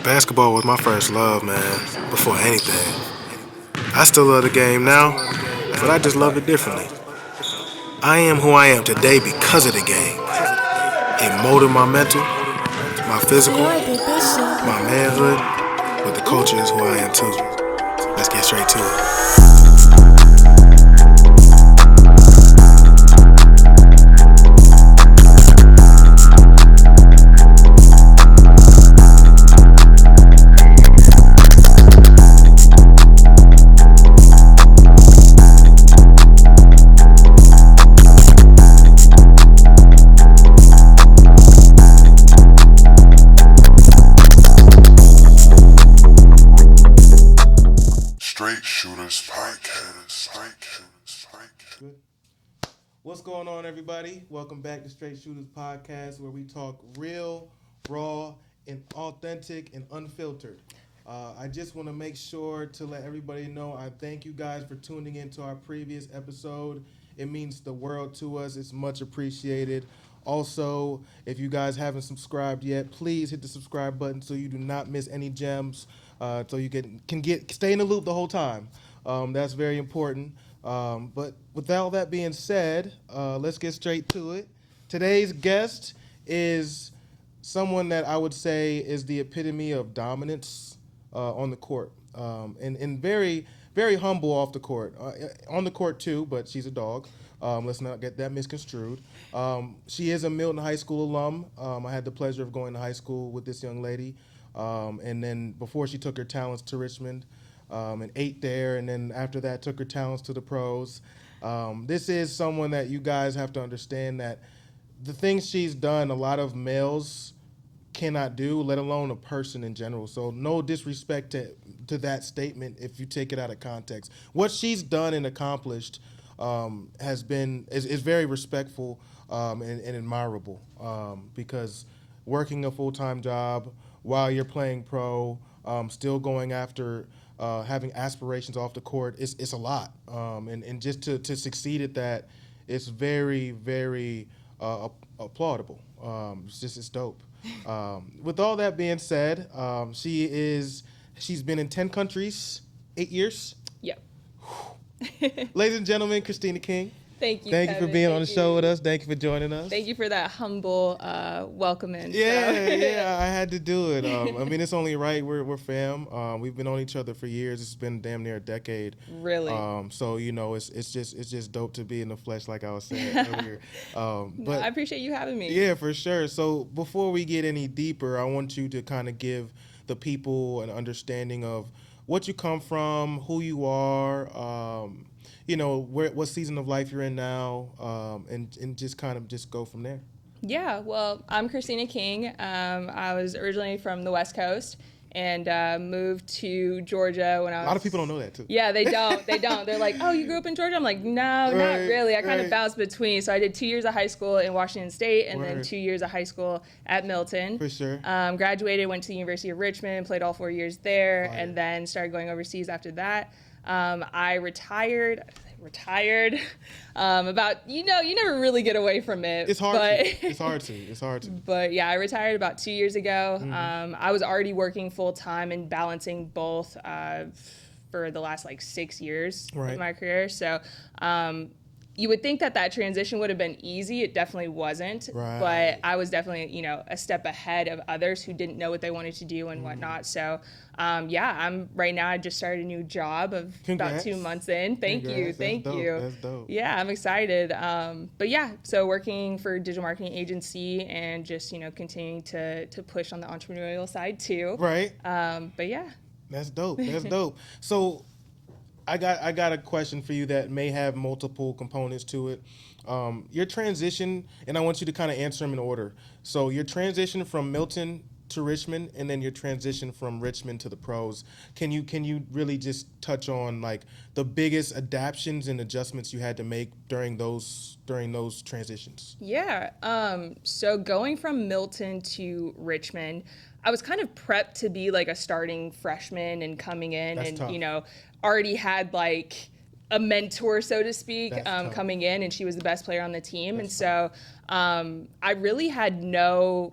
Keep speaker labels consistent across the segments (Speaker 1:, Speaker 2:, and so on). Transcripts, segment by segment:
Speaker 1: Basketball was my first love, man, before anything. I still love the game now, but I just love it differently. I am who I am today because of the game. It molded my mental, my physical, my manhood, but the culture is who I am too. Let's get straight to it.
Speaker 2: Straight Shooters Podcast.
Speaker 3: Good. What's going on, everybody? Welcome back to Straight Shooters Podcast, where we talk real, raw, and authentic and unfiltered. I just want to make sure to let everybody know I thank you guys for tuning into our previous episode. It means the world to us. It's much appreciated. Also, if you guys haven't subscribed yet, please hit the subscribe button so you do not miss any gems. So you can stay in the loop the whole time. That's very important. But with all that being said, let's get straight to it. Today's guest is someone that I would say is the epitome of dominance on the court, and very, very humble off the court. On the court too, but she's a dog. Let's not get that misconstrued. She is a Milton High School alum. I had the pleasure of going to high school with this young lady. And then before she took her talents to Richmond, and ate there, and then after that took her talents to the pros. This is someone that you guys have to understand that the things she's done, a lot of males cannot do, let alone a person in general. So no disrespect to that statement if you take it out of context. What she's done and accomplished is very respectful and admirable because working a full-time job while you're playing pro, still going after having aspirations off the court, it's a lot. And just to succeed at that, it's very, very applaudable. It's dope. With all that being said, she's been in 10 countries, 8 years.
Speaker 4: Yep.
Speaker 3: Ladies and gentlemen, Kristina King.
Speaker 4: Thank you.
Speaker 3: Thank you
Speaker 4: Kevin.
Speaker 3: for being on the
Speaker 4: Thank
Speaker 3: show
Speaker 4: you.
Speaker 3: with us. Thank you for joining us.
Speaker 4: Thank you for that humble welcome in.
Speaker 3: Yeah, I had to do it. I mean, it's only right. We're fam. We've been on each other for years. It's been damn near a decade.
Speaker 4: Really.
Speaker 3: So it's just dope to be in the flesh, like I was saying earlier. But
Speaker 4: I appreciate you having me.
Speaker 3: yeah, for sure. So before we get any deeper, I want you to kind of give the people an understanding of what you come from, who you are. What season of life you're in now, and just kind of just go from there.
Speaker 4: Yeah, well, I'm Kristina King. I was originally from the West Coast and moved to Georgia when I was...
Speaker 3: A lot of people don't know that, too.
Speaker 4: Yeah, they don't. They're like, oh, you grew up in Georgia? I'm like, no, not really. I kind of bounced between. So I did 2 years of high school in Washington State and then 2 years of high school at Milton.
Speaker 3: For sure.
Speaker 4: Graduated, went to the University of Richmond, played all 4 years there, and then started going overseas after that. I retired about, you never really get away from it.
Speaker 3: It's hard to.
Speaker 4: But yeah, I retired about 2 years ago.
Speaker 3: Mm-hmm.
Speaker 4: I was already working full time and balancing both for the last 6 years of my career. So you would think that transition would have been easy. It definitely wasn't.
Speaker 3: Right.
Speaker 4: But I was definitely, a step ahead of others who didn't know what they wanted to do and whatnot. So, I'm right now. I just started a new job of about 2 months in. Thank you.
Speaker 3: That's dope.
Speaker 4: Yeah, I'm excited. But yeah, so working for a digital marketing agency and just, continuing to push on the entrepreneurial side too.
Speaker 3: Right.
Speaker 4: But yeah.
Speaker 3: That's dope. So I got a question for you that may have multiple components to it. Your transition, and I want you to kind of answer them in order. So your transition from Milton to Richmond, and then your transition from Richmond to the pros. Can you really just touch on the biggest adaptations and adjustments you had to make during those transitions?
Speaker 4: Yeah. So going from Milton to Richmond, I was kind of prepped to be a starting freshman and coming in.
Speaker 3: That's
Speaker 4: and
Speaker 3: tough.
Speaker 4: Already had a mentor, so to speak, coming in, and she was the best player on the team. And so I really had no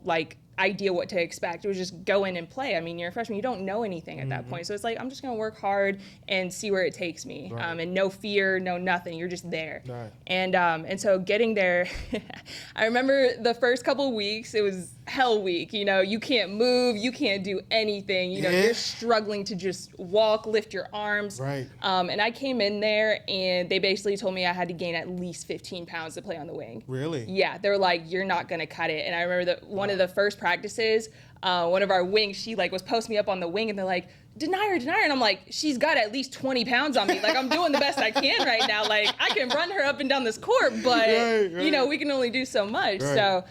Speaker 4: idea what to expect. It was just go in and play. I mean, you're a freshman, you don't know anything at that point. So it's like, I'm just going to work hard and see where it takes me. And no fear, no nothing. You're just there.
Speaker 3: Right.
Speaker 4: And so getting there, I remember the first couple of weeks, it was hell week. You know, you can't move, you can't do anything. You know, you're struggling to just walk, lift your arms.
Speaker 3: Right.
Speaker 4: And I came in there and they basically told me I had to gain at least 15 pounds to play on the wing.
Speaker 3: Really?
Speaker 4: Yeah, they were like, you're not gonna cut it. And I remember that one of the first practices, one of our wings, she like was posting me up on the wing and they're like, deny her. And I'm like, she's got at least 20 pounds on me. Like, I'm doing the best I can right now. Like, I can run her up and down this court, but you know, we can only do so much. So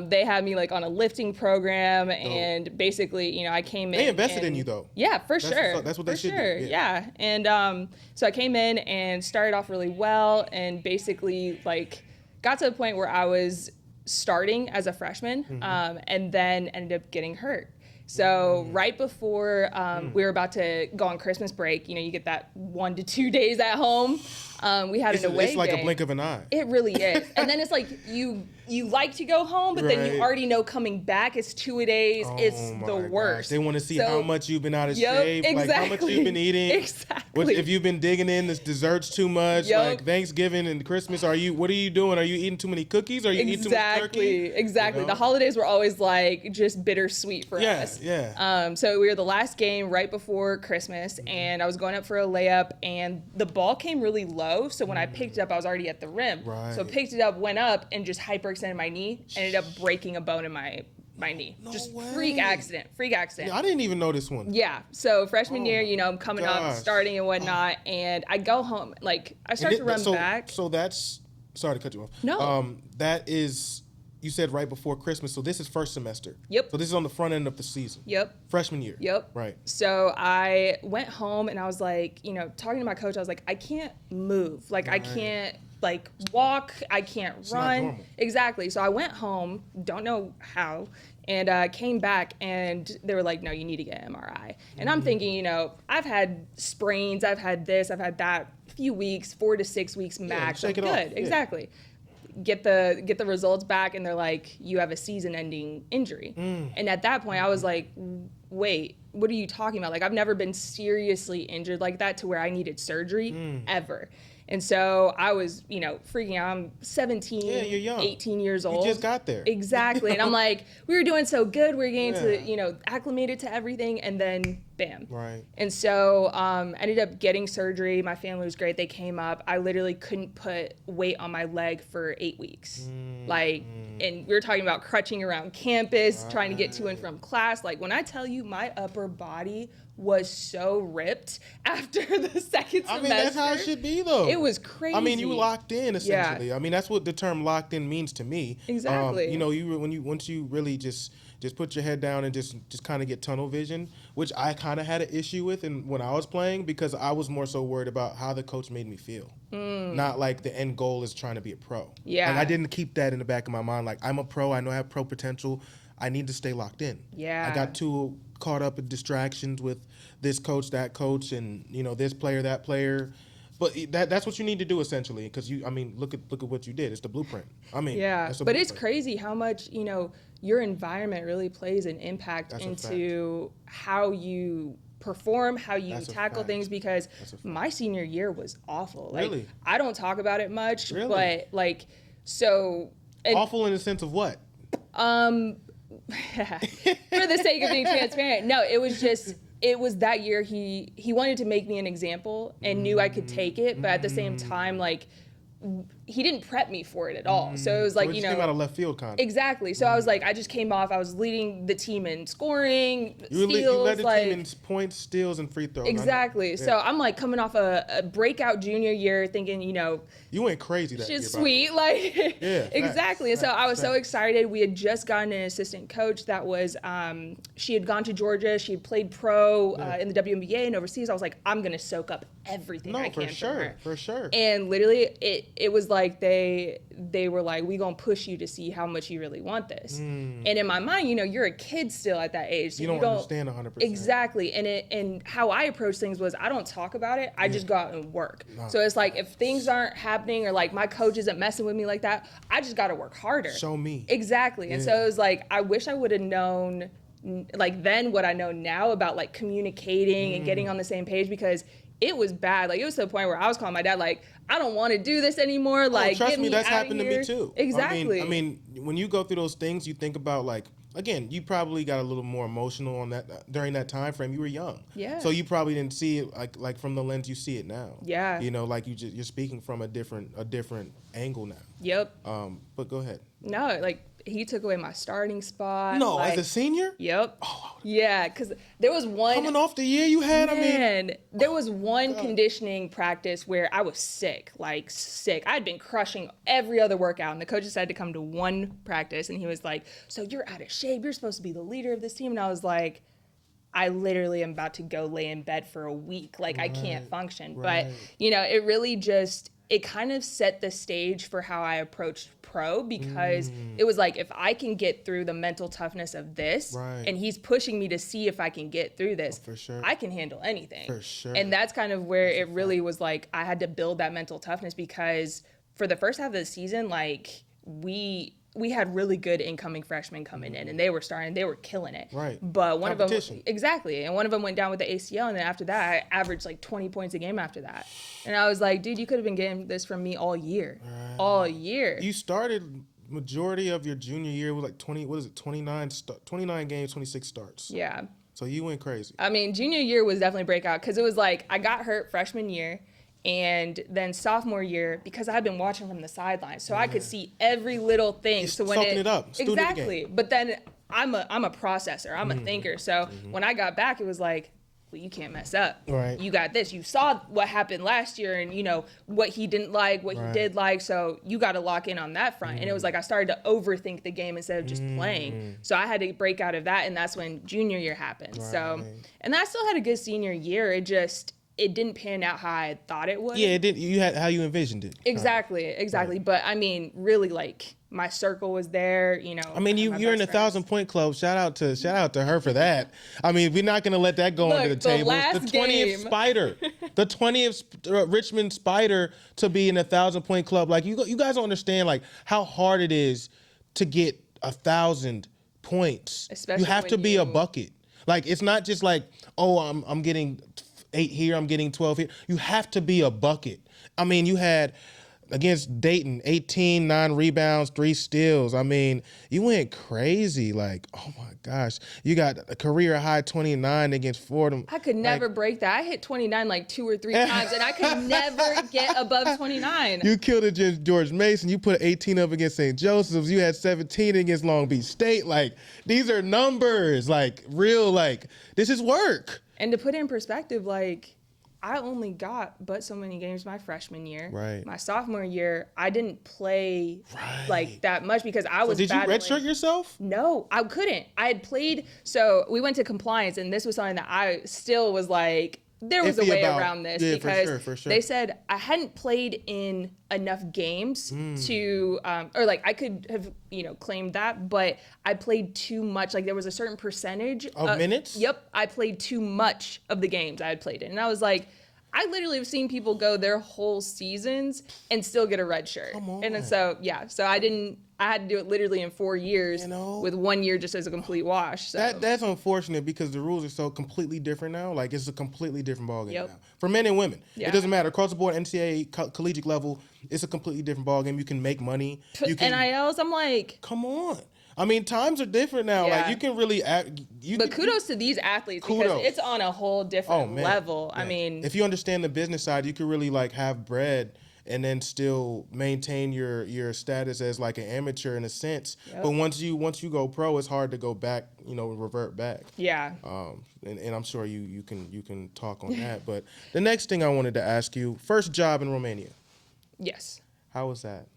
Speaker 4: they had me like on a lifting program and basically, you know, I came in.
Speaker 3: They invested in you though.
Speaker 4: Yeah, for sure.
Speaker 3: That's what they should
Speaker 4: do. Yeah. And so I came in and started off really well and basically like got to the point where I was starting as a freshman and then ended up getting hurt. So right before we were about to go on Christmas break, you know, you get that 1 to 2 days at home. We had an away game.
Speaker 3: It's like a blink of an eye.
Speaker 4: It really is. And then it's like you like to go home, but then you already know coming back it's 2 days. It's the worst.
Speaker 3: Gosh. They want to see how much you've been out of shape,
Speaker 4: exactly.
Speaker 3: like how much you've been eating.
Speaker 4: Exactly.
Speaker 3: If you've been digging in the desserts too much, like Thanksgiving and Christmas, what are you doing? Are you eating too many cookies? Are you eating too much turkey?
Speaker 4: Exactly. You know? The holidays were always like just bittersweet for us.
Speaker 3: Yeah.
Speaker 4: So we were the last game right before Christmas, and I was going up for a layup, and the ball came really low. So when I picked it up, I was already at the rim.
Speaker 3: Right.
Speaker 4: So picked it up, went up, and just hyperextended my knee. Ended up breaking a bone in my knee.
Speaker 3: No
Speaker 4: just
Speaker 3: way.
Speaker 4: freak accident.
Speaker 3: Yeah, I didn't even know this one.
Speaker 4: Yeah. So freshman year, you know, I'm coming up,
Speaker 3: Gosh.
Speaker 4: starting and whatnot, and I go home, like I start to run back.
Speaker 3: So that's, sorry to cut you off.
Speaker 4: No.
Speaker 3: That is, you said right before Christmas, so this is first semester.
Speaker 4: Yep.
Speaker 3: So this is on the front end of the season.
Speaker 4: Yep.
Speaker 3: Freshman year.
Speaker 4: Yep.
Speaker 3: Right.
Speaker 4: So I went home and I was like, you know, talking to my coach, I was like, I can't move. Like, I can't, like, walk. I can't run.
Speaker 3: Not normal.
Speaker 4: Exactly. So I went home, don't know how, and came back and they were like, no, you need to get an MRI. And I'm thinking, you know, I've had sprains, I've had this, I've had that, few weeks, 4 to 6 weeks max.
Speaker 3: shake
Speaker 4: I'm
Speaker 3: it off.
Speaker 4: good.
Speaker 3: Yeah.
Speaker 4: Exactly. Get the results back and they're like, you have a season-ending injury. And at that point I was like, wait, what are you talking about? Like, I've never been seriously injured like that to where I needed surgery ever. And so I was, you know, freaking out. I'm 17,
Speaker 3: you're young.
Speaker 4: 18 years old.
Speaker 3: You just got there.
Speaker 4: Exactly. And I'm like, we were doing so good. We were getting to, you know, acclimated to everything. And then bam.
Speaker 3: Right.
Speaker 4: And so ended up getting surgery. My family was great. They came up. I literally couldn't put weight on my leg for 8 weeks. Like, and we were talking about crutching around campus, trying to get to and from class. Like, when I tell you my upper body was so ripped after the second semester.
Speaker 3: I mean, that's how it should be, though.
Speaker 4: It was crazy.
Speaker 3: I mean, you locked in, essentially.
Speaker 4: Yeah.
Speaker 3: I mean, that's what the term locked in means to me.
Speaker 4: Exactly.
Speaker 3: You know, once you really just put your head down and just kind of get tunnel vision, which I kind of had an issue with when I was playing, because I was more so worried about how the coach made me feel. Not like the end goal is trying to be a pro.
Speaker 4: Yeah.
Speaker 3: Like, I didn't keep that in the back of my mind. Like, I'm a pro. I know I have pro potential. I need to stay locked in.
Speaker 4: Yeah.
Speaker 3: I got too caught up in distractions with this coach, that coach, and, you know, this player, that player. But that's what you need to do, essentially, because look at what you did. It's the blueprint. I mean,
Speaker 4: yeah.
Speaker 3: that's the
Speaker 4: But
Speaker 3: blueprint.
Speaker 4: it's crazy how much, you know, your environment really plays an impact
Speaker 3: That's
Speaker 4: into how you perform, how you
Speaker 3: That's a
Speaker 4: tackle
Speaker 3: fact.
Speaker 4: things, because my senior year was awful. Like,
Speaker 3: Really?
Speaker 4: I don't talk about it much,
Speaker 3: Really?
Speaker 4: but like, so. And,
Speaker 3: Awful in the sense of what?
Speaker 4: for the sake of being transparent, no, it was that year he wanted to make me an example and knew I could take it, but at the same time, like, he didn't prep me for it at all. So it was like,
Speaker 3: So it
Speaker 4: you
Speaker 3: just
Speaker 4: know,
Speaker 3: came out of left field, kind of.
Speaker 4: exactly. So I was like, I just came off. I was leading the team in scoring,
Speaker 3: You
Speaker 4: steals,
Speaker 3: led the
Speaker 4: like,
Speaker 3: team in points, steals, and free throws.
Speaker 4: exactly. So I'm like coming off a breakout junior year, thinking, you know,
Speaker 3: You went crazy that year.
Speaker 4: she's
Speaker 3: by the way.
Speaker 4: sweet, like,
Speaker 3: Yeah,
Speaker 4: exactly. And so
Speaker 3: facts,
Speaker 4: I was so
Speaker 3: facts.
Speaker 4: excited. We had just gotten an assistant coach that was, she had gone to Georgia. She had played pro in the WNBA and overseas. I was like, I'm gonna soak up everything I
Speaker 3: No,
Speaker 4: can
Speaker 3: for
Speaker 4: from
Speaker 3: sure,
Speaker 4: her.
Speaker 3: for sure.
Speaker 4: And literally, it was like they were like, we gonna push you to see how much you really want this. And in my mind, you're a kid still at that age. So
Speaker 3: you don't understand 100%.
Speaker 4: Exactly. And how I approach things was I don't talk about it. I just go out and work. So it's like if things aren't happening or like my coach isn't messing with me like that, I just got to work harder.
Speaker 3: Show me.
Speaker 4: Exactly. And so it was like, I wish I would have known like then what I know now about like communicating and getting on the same page, because it was bad. Like it was to the point where I was calling my dad like, I don't want to do this anymore. Like,
Speaker 3: trust me, that's
Speaker 4: out
Speaker 3: happened
Speaker 4: here.
Speaker 3: to me too.
Speaker 4: Exactly.
Speaker 3: I mean, when you go through those things, you think about like, again, you probably got a little more emotional on that during that time frame. You were young, so you probably didn't see it like from the lens you see it now.
Speaker 4: Yeah,
Speaker 3: like you're speaking from a different angle now.
Speaker 4: Yep.
Speaker 3: But go ahead.
Speaker 4: No, like he took away my starting spot.
Speaker 3: No,
Speaker 4: like,
Speaker 3: as a senior.
Speaker 4: Yep. Oh. Yeah, because there was one
Speaker 3: coming off the year you had.
Speaker 4: There was one conditioning practice where I was sick. I'd been crushing every other workout, and the coach decided to come to one practice, and he was like, "So you're out of shape. You're supposed to be the leader of this team." And I was like, I literally am about to go lay in bed for a week. Like, I can't function. But, it really just, it kind of set the stage for how I approached pro, because it was like, if I can get through the mental toughness of this, and he's pushing me to see if I can get through this,
Speaker 3: for sure.
Speaker 4: I can handle anything.
Speaker 3: For sure.
Speaker 4: And that's kind of where it really was like, I had to build that mental toughness, because for the first half of the season, like, we had really good incoming freshmen coming in, and they were killing it.
Speaker 3: Right.
Speaker 4: But one of them, exactly, and one of them went down with the ACL, and then after that, I averaged like 20 points a game after that. And I was like, dude, you could have been getting this from me all year. Right. All year.
Speaker 3: You started majority of your junior year with like 29 games, 26 starts.
Speaker 4: Yeah.
Speaker 3: So you went crazy.
Speaker 4: I mean, junior year was definitely breakout, because it was like, I got hurt freshman year. And then sophomore year, because I had been watching from the sidelines, so I could see every little thing.
Speaker 3: You're
Speaker 4: so when
Speaker 3: soaking it up,
Speaker 4: exactly. But then I'm a processor. I'm a thinker. So when I got back, it was like, well, you can't mess up.
Speaker 3: Right.
Speaker 4: You got this. You saw what happened last year, and what he didn't like, what he did like. So you got to lock in on that front. And it was like I started to overthink the game instead of just playing. So I had to break out of that, and that's when junior year happened.
Speaker 3: Right.
Speaker 4: So, and I still had a good senior year. It didn't pan out how I thought it would.
Speaker 3: Yeah, it did. You had how you envisioned it.
Speaker 4: Exactly. Right. But I mean, really, like, my circle was there.
Speaker 3: I mean, you're in the 1,000-point club. Shout out to her for that. I mean, we're not gonna let that go under the table. The 20th Spider, the 20th Richmond Spider to be in the 1,000-point club. Like, you guys don't understand like how hard it is to get 1,000 points.
Speaker 4: Especially
Speaker 3: you have to be a bucket. Like, it's not just like, oh, I'm getting 8 here, I'm getting 12 here. You have to be a bucket. I mean, you had against Dayton, 18, 9 rebounds, 3 steals. I mean, you went crazy. Like, oh my gosh. You got a career high 29 against Fordham.
Speaker 4: I could never break that. I hit 29 like 2 or 3 times, and I could never get above 29.
Speaker 3: You killed it against George Mason. You put 18 up against St. Joseph's. You had 17 against Long Beach State. Like, these are numbers. Like, real, like, this is work.
Speaker 4: And to put it in perspective, like, I only got but so many games my freshman year.
Speaker 3: Right.
Speaker 4: My sophomore year, I didn't play like that much because I was
Speaker 3: did
Speaker 4: battling.
Speaker 3: you redshirt yourself?
Speaker 4: No, I couldn't. I had played, so we went to compliance, and this was something that I still was like, there was a way around this, because
Speaker 3: for sure.
Speaker 4: They said I hadn't played in enough games to, or like I could have, claimed that, but I played too much. Like, there was a certain percentage
Speaker 3: of minutes.
Speaker 4: Yep, I played too much of the games I had played in, and I was like, I literally have seen people go their whole seasons and still get a red shirt.
Speaker 3: Come on.
Speaker 4: And then so I had to do it literally in 4 years, with 1 year just as a complete wash. So.
Speaker 3: That's unfortunate, because the rules are so completely different now. Like, it's a completely different ballgame now. For men and women.
Speaker 4: Yeah.
Speaker 3: It doesn't matter. Across the board, NCAA, collegiate level, it's a completely different ballgame. You can make money.
Speaker 4: NILs, I'm like...
Speaker 3: Come on. I mean, times are different now.
Speaker 4: Yeah.
Speaker 3: Like, you can really
Speaker 4: But kudos to these athletes, because it's on a whole different level.
Speaker 3: Yeah.
Speaker 4: I mean...
Speaker 3: If you understand the business side, you can really, like, have bread and then still maintain your status as like an amateur in a sense. Yep. But once you go pro, it's hard to go back, revert back.
Speaker 4: Yeah.
Speaker 3: And I'm sure you can talk on that. But the next thing I wanted to ask you, first job in Romania.
Speaker 4: Yes.
Speaker 3: How was that?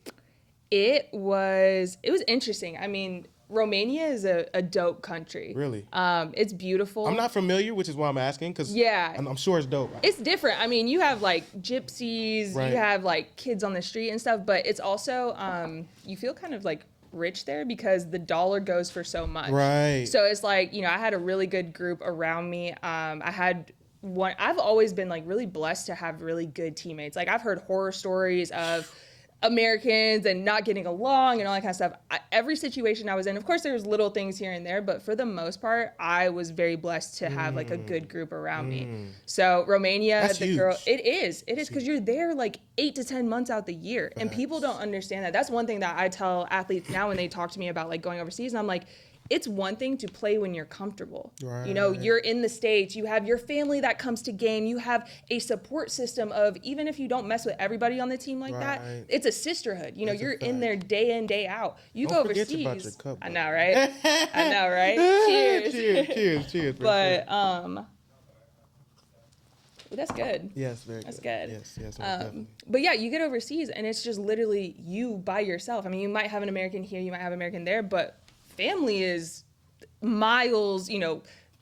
Speaker 4: It was interesting. I mean, Romania is a dope country.
Speaker 3: Really?
Speaker 4: It's beautiful.
Speaker 3: I'm not familiar, which is why I'm asking, because I'm sure it's dope.
Speaker 4: It's different. I mean, you have like gypsies,
Speaker 3: Right.
Speaker 4: you have like kids on the street and stuff, but it's also, you feel kind of like rich there because the dollar goes for so much.
Speaker 3: Right.
Speaker 4: So it's like, I had a really good group around me. I've always been like really blessed to have really good teammates. Like I've heard horror stories of Americans and not getting along and all that kind of stuff. Every situation I was in, of course there was little things here and there, but for the most part, I was very blessed to have like a good group around me. So Romania,
Speaker 3: That's huge.
Speaker 4: it is because you're there like 8 to 10 months out the year. And people don't understand that. That's one thing that I tell athletes now when they talk to me about like going overseas, and I'm like, it's one thing to play when you're comfortable.
Speaker 3: Right.
Speaker 4: You're in the States, you have your family that comes to game, you have a support system of, even if you don't mess with everybody on the team like that, it's a sisterhood. You're in there day in, day out. You
Speaker 3: Don't
Speaker 4: go
Speaker 3: forget
Speaker 4: overseas.
Speaker 3: about your cup,
Speaker 4: I know, right? I know, right? Cheers.
Speaker 3: cheers.
Speaker 4: But that's good.
Speaker 3: Yes, very
Speaker 4: That's
Speaker 3: good.
Speaker 4: good.
Speaker 3: Yes, definitely.
Speaker 4: But yeah, you get overseas and it's just literally you by yourself. I mean, you might have an American here, you might have an American there, but family is miles,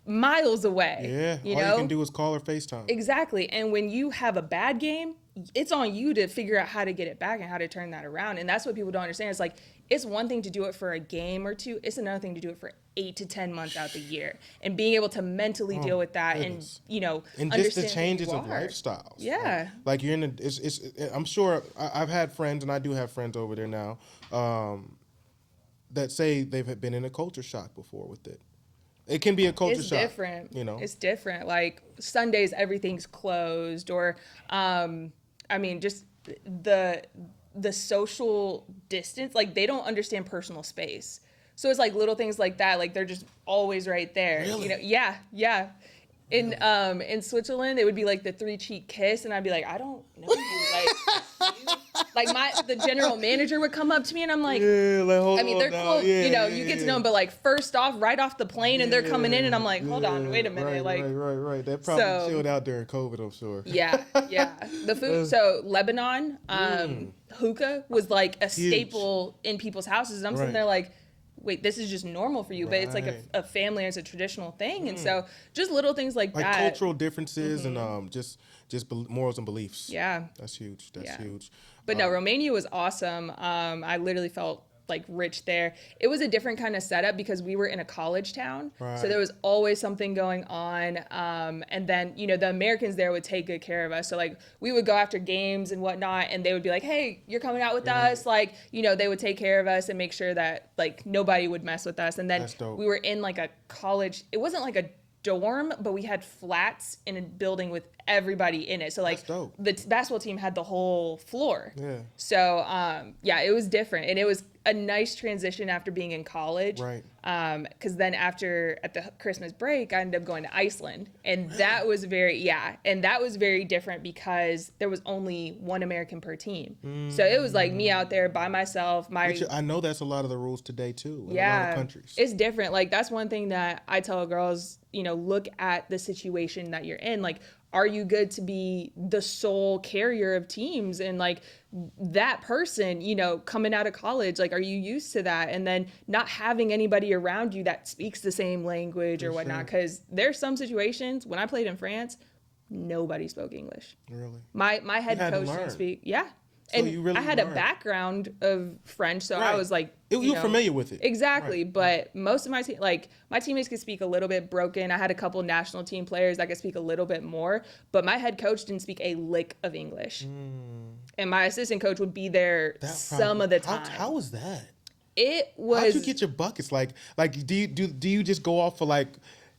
Speaker 4: miles away.
Speaker 3: Yeah, all you can do is call or FaceTime.
Speaker 4: Exactly. And when you have a bad game, it's on you to figure out how to get it back and how to turn that around. And that's what people don't understand. It's like, it's one thing to do it for a game or two. It's another thing to do it for 8 to 10 months out the year. And being able to mentally deal with that
Speaker 3: goodness.
Speaker 4: and
Speaker 3: And
Speaker 4: understand
Speaker 3: just the
Speaker 4: who
Speaker 3: changes
Speaker 4: you
Speaker 3: of
Speaker 4: are.
Speaker 3: lifestyles.
Speaker 4: Yeah.
Speaker 3: Like you're in I'm sure I've had friends, and I do have friends over there now, that say they've been in a culture shock before with it. It can be a culture shock.
Speaker 4: It's different. It's different. Like Sundays, everything's closed, or, just the social distance. Like they don't understand personal space. So it's like little things like that. Like they're just always right there.
Speaker 3: Really?
Speaker 4: Yeah. In Switzerland, it would be like the 3-cheek kiss, and I'd be like, I don't know you. The general manager would come up to me, and I'm like,
Speaker 3: hold
Speaker 4: I mean,
Speaker 3: on
Speaker 4: they're
Speaker 3: now.
Speaker 4: cool.
Speaker 3: Yeah,
Speaker 4: You get to know them, but like first off, right off the plane, and they're coming in, and I'm like, hold on, wait a minute,
Speaker 3: Right. That probably chilled out during COVID, I'm sure.
Speaker 4: Yeah. The food. So Lebanon, hookah was like a staple in people's houses. And I'm sitting there like, wait, this is just normal for you, but it's like a family, and it's a traditional thing. And so just little things like that.
Speaker 3: Like cultural differences and just morals and beliefs.
Speaker 4: Yeah.
Speaker 3: That's huge. That's huge.
Speaker 4: But no, Romania was awesome. I literally felt like rich there. It was a different kind of setup because we were in a college town.
Speaker 3: Right.
Speaker 4: So there was always something going on. And then, the Americans there would take good care of us. So like we would go after games and whatnot, and they would be like, hey, you're coming out with us. Like, they would take care of us and make sure that like nobody would mess with us. And then we were in like a college, it wasn't like a dorm, but we had flats in a building with everybody in it. So like the basketball team had the whole floor.
Speaker 3: Yeah.
Speaker 4: So it was different, and it was a nice transition after being in college.
Speaker 3: Right.
Speaker 4: Because then at the Christmas break, I ended up going to Iceland, and that was very different because there was only one American per team. So it was like me out there by myself.
Speaker 3: Which I know that's a lot of the rules today too. In a lot of countries.
Speaker 4: It's different. Like that's one thing that I tell girls. Look at the situation that you're in. Like, are you good to be the sole carrier of teams? And like that person, coming out of college, like, are you used to that? And then not having anybody around you that speaks the same language or whatnot. Because there's some situations when I played in France, nobody spoke English.
Speaker 3: Really?
Speaker 4: My head coach didn't speak. Yeah.
Speaker 3: So
Speaker 4: and
Speaker 3: you really
Speaker 4: I had
Speaker 3: learned.
Speaker 4: A background of French, so I was like,
Speaker 3: you're familiar with it.
Speaker 4: Exactly. But most of my teammates could speak a little bit broken. I had a couple national team players that could speak a little bit more, but my head coach didn't speak a lick of English. And my assistant coach would be there some of the time.
Speaker 3: How was that?
Speaker 4: It was.
Speaker 3: How'd you get your buckets? Like do you just go off for like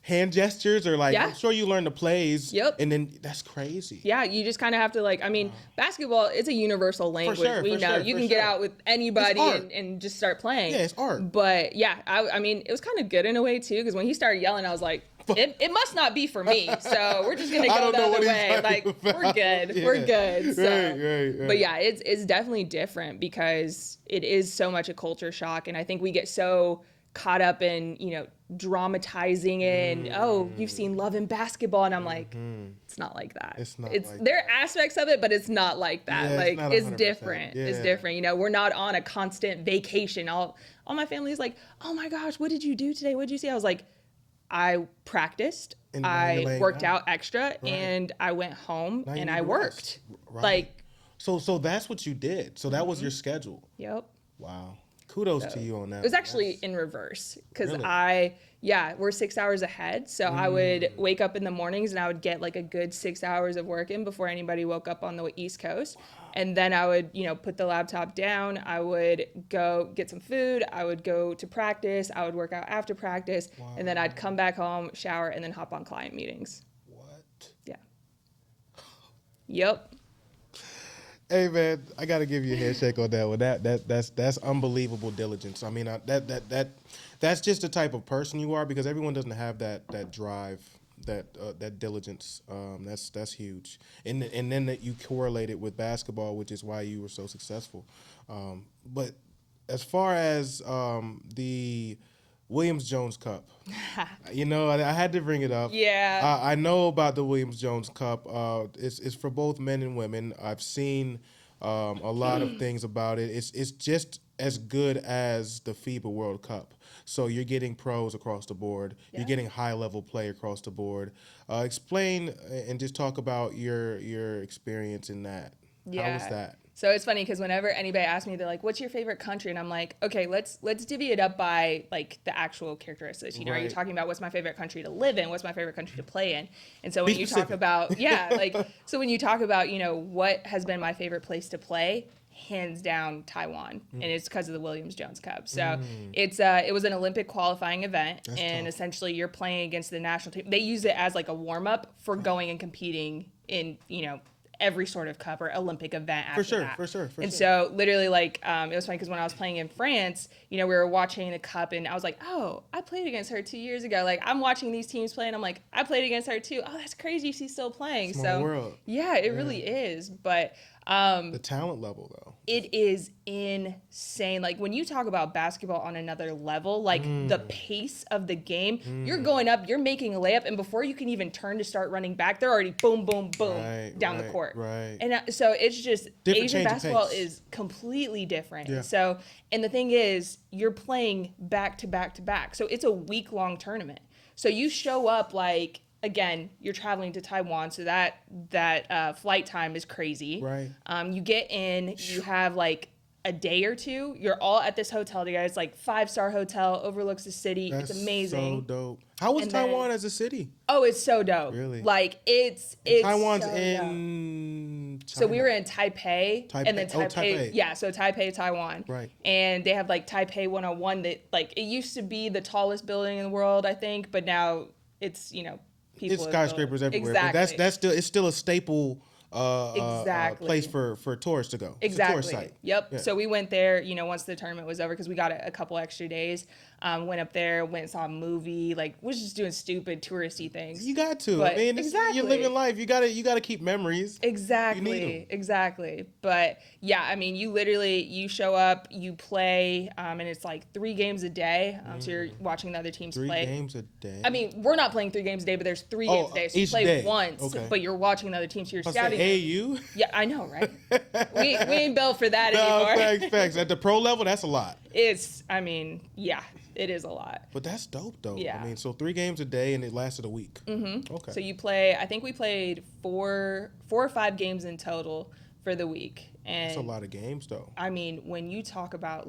Speaker 3: hand gestures, or like I'm sure you learn the plays.
Speaker 4: Yep.
Speaker 3: And then that's crazy.
Speaker 4: Yeah, you just kind of have to basketball, it's a universal language. We know you can get out with anybody and just start playing.
Speaker 3: Yeah, it's art.
Speaker 4: But yeah, I mean, it was kind of good in a way too, because when he started yelling, I was like, it must not be for me. So we're just gonna go the other way. Like we're good. Yeah. We're good. So,
Speaker 3: right.
Speaker 4: But yeah, it's definitely different because it is so much a culture shock, and I think we get so caught up in, dramatizing it and, oh, you've seen Love and Basketball. And I'm like, it's not like that. There are aspects of it, but it's not like that.
Speaker 3: Yeah,
Speaker 4: like, it's different.
Speaker 3: Yeah.
Speaker 4: It's different. We're not on a constant vacation. All my family is like, oh my gosh, what did you do today? What did you see? I was like, I practiced,
Speaker 3: and
Speaker 4: I worked out extra, and I went home and I worked.
Speaker 3: Right.
Speaker 4: Like,
Speaker 3: so that's what you did. So that was your schedule.
Speaker 4: Yep.
Speaker 3: Wow. Kudos to you on that.
Speaker 4: It was actually in reverse because
Speaker 3: Really?
Speaker 4: we're 6 hours ahead. So I would wake up in the mornings and I would get like a good 6 hours of work in before anybody woke up on the East Coast. And then I would, put the laptop down. I would go get some food. I would go to practice. I would work out after practice.
Speaker 3: Wow.
Speaker 4: And then I'd come back home, shower, and then hop on client meetings.
Speaker 3: What?
Speaker 4: Yeah. Yep.
Speaker 3: Hey man, I gotta give you a handshake on that one. That's unbelievable diligence. I mean, that's just the type of person you are, because everyone doesn't have that drive, that diligence. That's huge. And then that you correlate it with basketball, which is why you were so successful. But as far as the Williams-Jones Cup, I had to bring it up.
Speaker 4: Yeah.
Speaker 3: I know about the Williams-Jones Cup. It's for both men and women. I've seen a lot of things about it. It's just as good as the FIBA World Cup. So you're getting pros across the board.
Speaker 4: Yeah.
Speaker 3: You're getting high-level play across the board. Explain and just talk about your experience in that.
Speaker 4: Yeah.
Speaker 3: How was that?
Speaker 4: So it's funny because whenever anybody asks me, they're like, what's your favorite country? And I'm like, okay, let's divvy it up by like the actual characteristics. Are you
Speaker 3: Right.
Speaker 4: talking about what's my favorite country to live in? What's my favorite country to play in? And so when
Speaker 3: Be
Speaker 4: you
Speaker 3: specific.
Speaker 4: talk about, when you talk about, what has been my favorite place to play, hands down Taiwan. And it's because of the Williams-Jones Cup. So it was an Olympic qualifying event.
Speaker 3: That's
Speaker 4: and
Speaker 3: tough.
Speaker 4: essentially you're playing against the national team. They use it as like a warm up for going and competing in, every sort of cup or Olympic event after that.
Speaker 3: For sure.
Speaker 4: And so literally it was funny because when I was playing in France, we were watching the cup and I was like, oh, I played against her 2 years ago. Like I'm watching these teams play and I'm like, I played against her too. Oh, that's crazy. She's still playing.
Speaker 3: Small world.
Speaker 4: Yeah, it really is. But
Speaker 3: The talent level, though.
Speaker 4: it is insane. Like when you talk about basketball on another level, like the pace of the game, you're going up, you're making a layup, and before you can even turn to start running back, they're already boom, boom, boom down the court.
Speaker 3: Right.
Speaker 4: And so it's just
Speaker 3: Different
Speaker 4: Asian
Speaker 3: change of
Speaker 4: basketball
Speaker 3: pace.
Speaker 4: is completely different.
Speaker 3: Yeah.
Speaker 4: So, and the thing is, you're playing back to back to back. So it's a week-long tournament. So you show up like, again, you're traveling to Taiwan, so that flight time is crazy.
Speaker 3: Right.
Speaker 4: You get in, you have like a day or two. You're all at this hotel together. It's like 5-star hotel, overlooks the city.
Speaker 3: That's
Speaker 4: it's amazing.
Speaker 3: so dope. How was
Speaker 4: And
Speaker 3: Taiwan
Speaker 4: then-
Speaker 3: as a city?
Speaker 4: Oh, it's so dope.
Speaker 3: Really?
Speaker 4: Like it's
Speaker 3: Taiwan's
Speaker 4: so dope.
Speaker 3: in China.
Speaker 4: So we were in Taipei, and then
Speaker 3: Oh,
Speaker 4: Taipei,
Speaker 3: Taipei.
Speaker 4: yeah, so Taipei, Taiwan.
Speaker 3: Right.
Speaker 4: And they have like Taipei 101 that like it used to be the tallest building in the world, I think, but now it's, people
Speaker 3: It's
Speaker 4: have built-
Speaker 3: skyscrapers everywhere.
Speaker 4: Exactly.
Speaker 3: But it's still a staple
Speaker 4: Exactly.
Speaker 3: place for tourists to go.
Speaker 4: Exactly.
Speaker 3: It's a tourist site.
Speaker 4: Yep.
Speaker 3: Yeah.
Speaker 4: So we went there, once the tournament was over, because we got a couple extra days. Went up there, went and saw a movie, like was just doing stupid touristy things.
Speaker 3: You got to.
Speaker 4: But
Speaker 3: I mean,
Speaker 4: exactly.
Speaker 3: you're living life. You gotta keep memories.
Speaker 4: Exactly.
Speaker 3: You need 'em.
Speaker 4: Exactly. But yeah, I mean, you show up, you play, and it's like 3 games a day. So you're watching the other teams
Speaker 3: 3
Speaker 4: play.
Speaker 3: games a day.
Speaker 4: I mean, we're not playing 3 games a day, but there's 3 games a day. So you
Speaker 3: each
Speaker 4: play
Speaker 3: day.
Speaker 4: once,
Speaker 3: Okay.
Speaker 4: but you're watching the other teams. So you're
Speaker 3: I said,
Speaker 4: scouting.
Speaker 3: hey, you.
Speaker 4: Yeah, I know, right? we ain't built for that
Speaker 3: No,
Speaker 4: anymore.
Speaker 3: facts. At the pro level, that's a lot.
Speaker 4: Yeah, it is a lot.
Speaker 3: But that's dope, though.
Speaker 4: Yeah.
Speaker 3: I mean, so 3 games a day, and it lasted a week. Mm-hmm. Okay.
Speaker 4: So you play, I think we played 4 or 5 games in total for the week. And
Speaker 3: That's a lot of games, though.
Speaker 4: I mean, when you talk about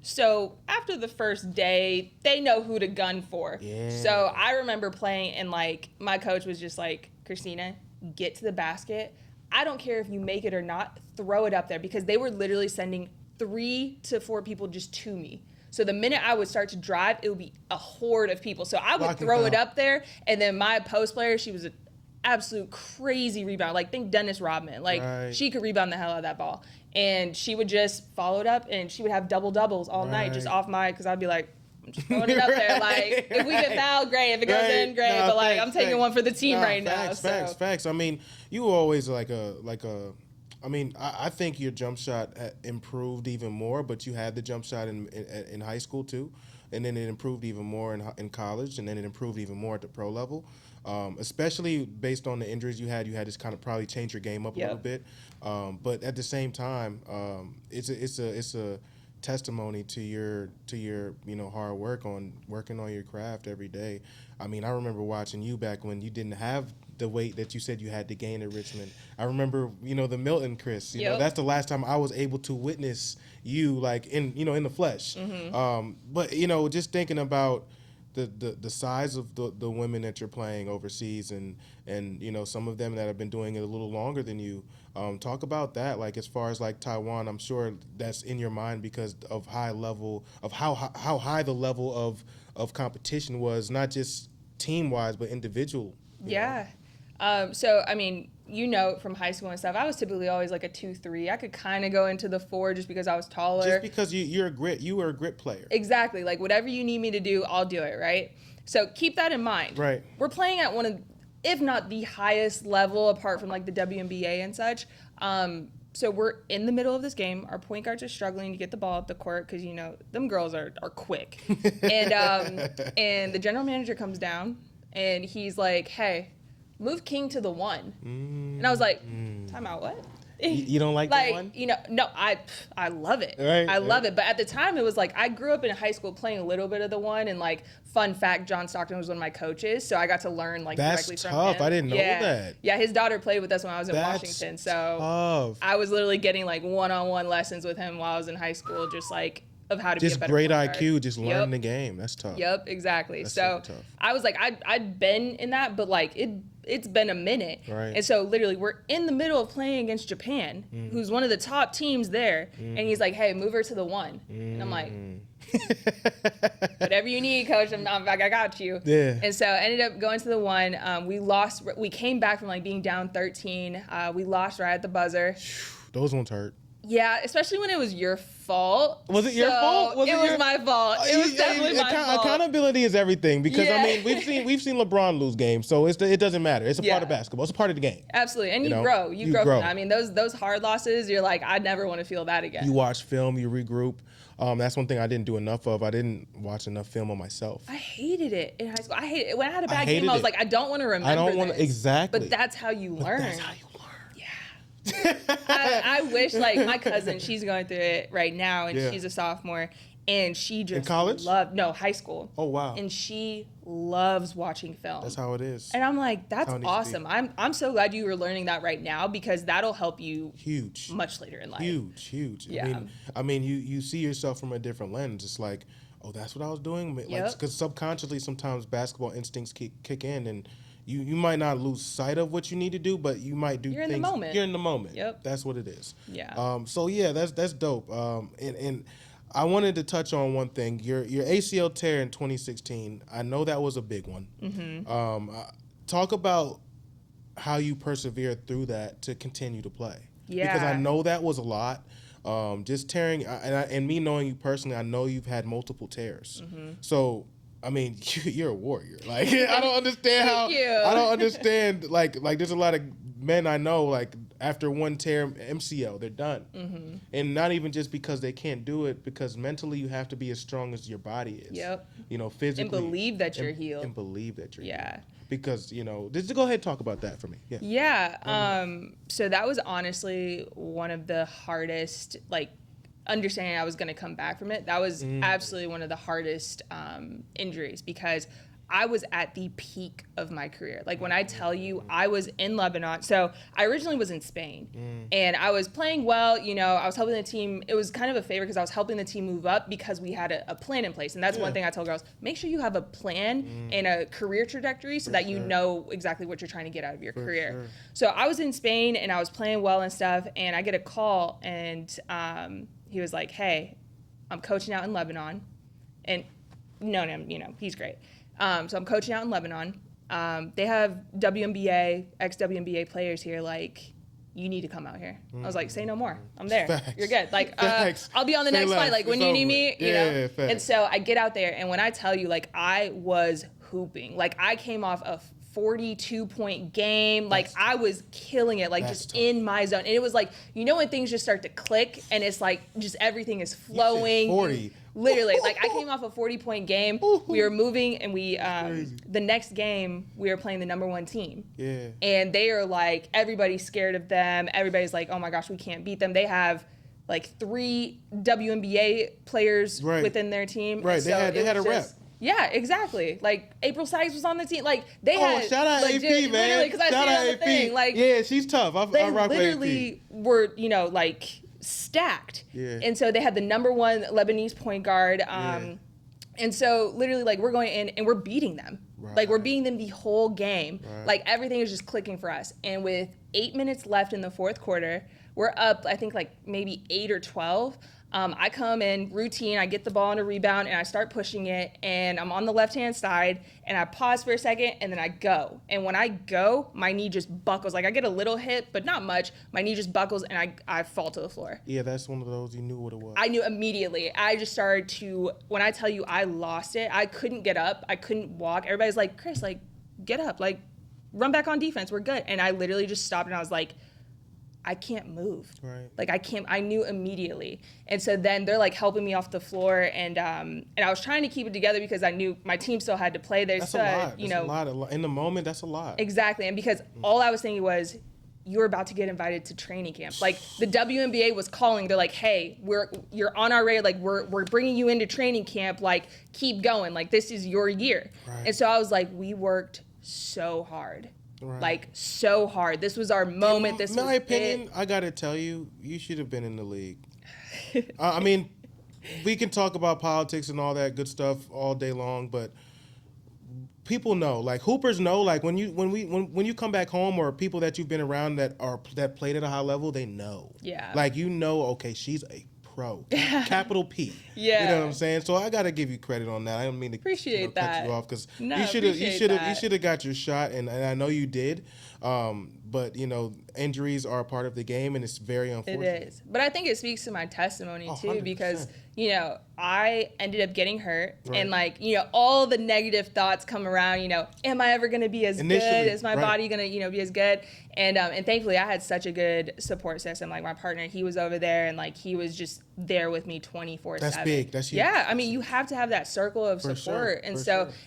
Speaker 4: so after the first day, they know who to gun for.
Speaker 3: Yeah.
Speaker 4: So I remember playing and my coach was just like, Kristina, get to the basket. I don't care if you make it or not, throw it up there, because they were literally sending 3 to 4 people just to me. So the minute I would start to drive, it would be a horde of people. So I would
Speaker 3: Locking
Speaker 4: throw it
Speaker 3: down.
Speaker 4: up there, and then my post player, she was an absolute crazy rebound. Like, think Dennis Rodman. Like,
Speaker 3: Right.
Speaker 4: she could rebound the hell out of that ball. And she would just follow it up, and she would have double doubles all night just
Speaker 3: Right.
Speaker 4: off my, because I'd be like, I'm just throwing it up there. Like, if we get fouled, great. If it goes
Speaker 3: Right.
Speaker 4: in, great.
Speaker 3: Nah,
Speaker 4: But like,
Speaker 3: facts,
Speaker 4: I'm taking
Speaker 3: facts.
Speaker 4: one for the team
Speaker 3: Nah,
Speaker 4: right
Speaker 3: facts,
Speaker 4: now.
Speaker 3: Facts. I mean, you were always I think your jump shot improved even more, but you had the jump shot in high school too. and then it improved even more in college, and then it improved even more at the pro level. Especially based on the injuries you had to kind of probably change your game up a little bit. But at the same time, it's a testimony to your hard work on working on your craft every day. I mean, I remember watching you back when you didn't have the weight that you said you had to gain at Richmond. I remember, the Milton Chris. You know, that's the last time I was able to witness you like in the flesh. But just thinking about the size of the women that you're playing overseas and some of them that have been doing it a little longer than you. Talk about that, like as far as like Taiwan. I'm sure that's in your mind because of how high the level of competition was, not just team wise but individual.
Speaker 4: Yeah. So I mean, from high school and stuff, I was typically always like a 2-3. I could kind of go into the 4 just because I was taller.
Speaker 3: Just because you were a grit player.
Speaker 4: Exactly. Like whatever you need me to do, I'll do it, right? So keep that in mind.
Speaker 3: Right.
Speaker 4: We're playing at one of, if not the highest level apart from like the WNBA and such. So we're in the middle of this game. Our point guards are struggling to get the ball up the court because, them girls are quick. And the general manager comes down and he's like, hey, move King to the 1. And I was like, time out, what?
Speaker 3: You don't like that one?
Speaker 4: No, I love it.
Speaker 3: Right,
Speaker 4: I love it. But at the time, it was like, I grew up in high school playing a little bit of the 1. And like, fun fact, John Stockton was one of my coaches. So I got to learn like directly from him.
Speaker 3: That's tough. I didn't know that.
Speaker 4: Yeah, his daughter played with us when I was in Washington. So
Speaker 3: tough.
Speaker 4: I was literally getting like one-on-one lessons with him while I was in high school, just like of how to be a better
Speaker 3: great
Speaker 4: point
Speaker 3: IQ,
Speaker 4: guard.
Speaker 3: just learning the game. That's tough.
Speaker 4: Yep, exactly.
Speaker 3: That's
Speaker 4: so
Speaker 3: super tough.
Speaker 4: I was like, I'd been in that, but like it's been a minute.
Speaker 3: Right.
Speaker 4: And so literally we're in the middle of playing against Japan, who's one of the top teams there. And he's like, hey, move her to the 1. And I'm like, whatever you need, coach, I got you.
Speaker 3: Yeah.
Speaker 4: And so I ended up going to the 1. We came back from like being down 13. We lost right at the buzzer.
Speaker 3: Those ones hurt.
Speaker 4: Yeah, especially when it was your fault.
Speaker 3: Was it your fault?
Speaker 4: It was my fault. It was definitely my fault.
Speaker 3: Accountability is everything because I mean we've seen LeBron lose games, so it doesn't matter. It's a part of basketball. It's a part of the game.
Speaker 4: Absolutely, and you grow. You grow from that. I mean, those hard losses, you're like, I never want to feel that again.
Speaker 3: You watch film, you regroup. That's one thing I didn't do enough of. I didn't watch enough film on myself.
Speaker 4: I hated it in high school. I hated it. When I had a bad game, I was like, I don't want to remember. I don't want to
Speaker 3: exactly.
Speaker 4: But that's how you learn.
Speaker 3: That's how you learn.
Speaker 4: I wish, like, my cousin, she's going through it right now, and she's a sophomore, and she just
Speaker 3: in college?
Speaker 4: High school.
Speaker 3: Oh, wow.
Speaker 4: And she loves watching film.
Speaker 3: That's how it is.
Speaker 4: And I'm like, that's awesome. I'm so glad you were learning that right now because that'll help you much later in life.
Speaker 3: Huge.
Speaker 4: Yeah.
Speaker 3: I mean, you see yourself from a different lens. It's like, oh, that's what I was doing. Like, because subconsciously, sometimes basketball instincts kick in, and you might not lose sight of what you need to do, but you might do things.
Speaker 4: You're in the moment.
Speaker 3: You're in the moment.
Speaker 4: Yep.
Speaker 3: That's what it is.
Speaker 4: Yeah.
Speaker 3: So yeah, that's dope. And I wanted to touch on one thing. Your ACL tear in 2016. I know that was a big one. Mm-hmm. Talk about how you persevered through that to continue to play.
Speaker 4: Yeah.
Speaker 3: Because I know that was a lot. Just tearing, and me knowing you personally, I know you've had multiple tears. Mm-hmm. So, I mean, you're a warrior. Like, I don't understand how. I don't understand. Like, there's a lot of men I know. Like, after one tear MCL, they're done. Mm-hmm. And not even just because they can't do it, because mentally you have to be as strong as your body is.
Speaker 4: Yep.
Speaker 3: Physically.
Speaker 4: And believe that you're healed.
Speaker 3: And believe that you're healed.
Speaker 4: Yeah.
Speaker 3: Because, just go ahead and talk about that for me. Yeah.
Speaker 4: Yeah. So that was honestly one of the hardest, like, understanding I was going to come back from it. That was absolutely one of the hardest injuries because I was at the peak of my career. Like when I tell you I was in Lebanon, so I originally was in Spain and I was playing well, I was helping the team. It was kind of a favor because I was helping the team move up because we had a plan in place. And that's one thing I tell girls, make sure you have a plan and a career trajectory so that you know exactly what you're trying to get out of your career. Sure. So I was in Spain and I was playing well and stuff and I get a call and he was like, hey, I'm coaching out in Lebanon. And he's great. So I'm coaching out in Lebanon. They have WNBA, ex-WNBA players here. Like, you need to come out here. I was like, say no more. I'm there.
Speaker 3: Facts.
Speaker 4: You're good. Like, I'll be on the
Speaker 3: Say
Speaker 4: next
Speaker 3: less.
Speaker 4: flight. Like, when
Speaker 3: It's
Speaker 4: you need
Speaker 3: over.
Speaker 4: me,
Speaker 3: Yeah, facts.
Speaker 4: And so I get out there, and when I tell you, like, I was hooping. Like, I came off a 42-point game. Like, I was killing it, like, just tough. In my zone. And it was like, when things just start to click, and it's like, just everything is flowing.
Speaker 3: You said 40.
Speaker 4: Literally, like I came off a 40-point game. We were moving, and we the next game we were playing the #1 team.
Speaker 3: Yeah.
Speaker 4: And they are like, everybody's scared of them. Everybody's like, oh my gosh, we can't beat them. They have like 3 WNBA players within their team.
Speaker 3: Right.
Speaker 4: So
Speaker 3: they had a rep.
Speaker 4: Yeah, exactly. Like April Sykes was on the team. Like they had.
Speaker 3: Shout out AP, man.
Speaker 4: Shout out AP. Thing. Like,
Speaker 3: yeah, she's tough. I rock with AP.
Speaker 4: They literally were, like stacked.
Speaker 3: Yeah.
Speaker 4: And so they had the #1 Lebanese point guard. And so literally, like, we're going in and we're beating them.
Speaker 3: Right.
Speaker 4: Like, we're beating them the whole game.
Speaker 3: Right.
Speaker 4: Like, everything is just clicking for us. And with 8 minutes left in the fourth quarter, we're up, I think, like maybe 8 or 12. I come in routine, I get the ball on a rebound, and I start pushing it, and I'm on the left-hand side, and I pause for a second, and then I go. And when I go, my knee just buckles. Like, I get a little hit, but not much. My knee just buckles, and I fall to the floor.
Speaker 3: Yeah, that's one of those, you knew what it was.
Speaker 4: I knew immediately. I just started to, when I tell you I lost it, I couldn't get up. I couldn't walk. Everybody's like, Chris, like, get up. Like, run back on defense. We're good. And I literally just stopped, and I was like, I can't move.
Speaker 3: Right.
Speaker 4: Like I knew immediately. And so then they're like helping me off the floor, and I was trying to keep it together because I knew my team still had to play. That's
Speaker 3: a lot. That's a lot. In the moment, that's a lot.
Speaker 4: Exactly. And because all I was thinking was, you're about to get invited to training camp. Like the WNBA was calling. They're like, hey, you're on our radar. Like we're bringing you into training camp. Like keep going. Like this is your year.
Speaker 3: Right.
Speaker 4: And so I was like, we worked so hard.
Speaker 3: Right.
Speaker 4: Like so hard. This was our moment.
Speaker 3: In my opinion, I gotta tell you, you should have been in the league. I mean, we can talk about politics and all that good stuff all day long, but people know, like hoopers know, like when you come back home, or people that you've been around that played at a high level, they know.
Speaker 4: Yeah.
Speaker 3: Like okay, she's a pro, capital P.
Speaker 4: Yeah.
Speaker 3: You know what I'm saying? So I gotta give you credit on that. I don't mean to
Speaker 4: appreciate
Speaker 3: cut you off, because
Speaker 4: No,
Speaker 3: you should have got your shot, and I know you did. But injuries are a part of the game, and it's very unfortunate.
Speaker 4: It is. But I think it speaks to my testimony too,
Speaker 3: 100%.
Speaker 4: because I ended up getting hurt, and all the negative thoughts come around. Am I ever going to be as good? Is my body going to be as good? And thankfully I had such a good support system. Like my partner, he was over there, and like he was just there with me 24/7.
Speaker 3: That's big. That's huge.
Speaker 4: Yeah, I mean, you have to have that circle of support.
Speaker 3: Sure.
Speaker 4: And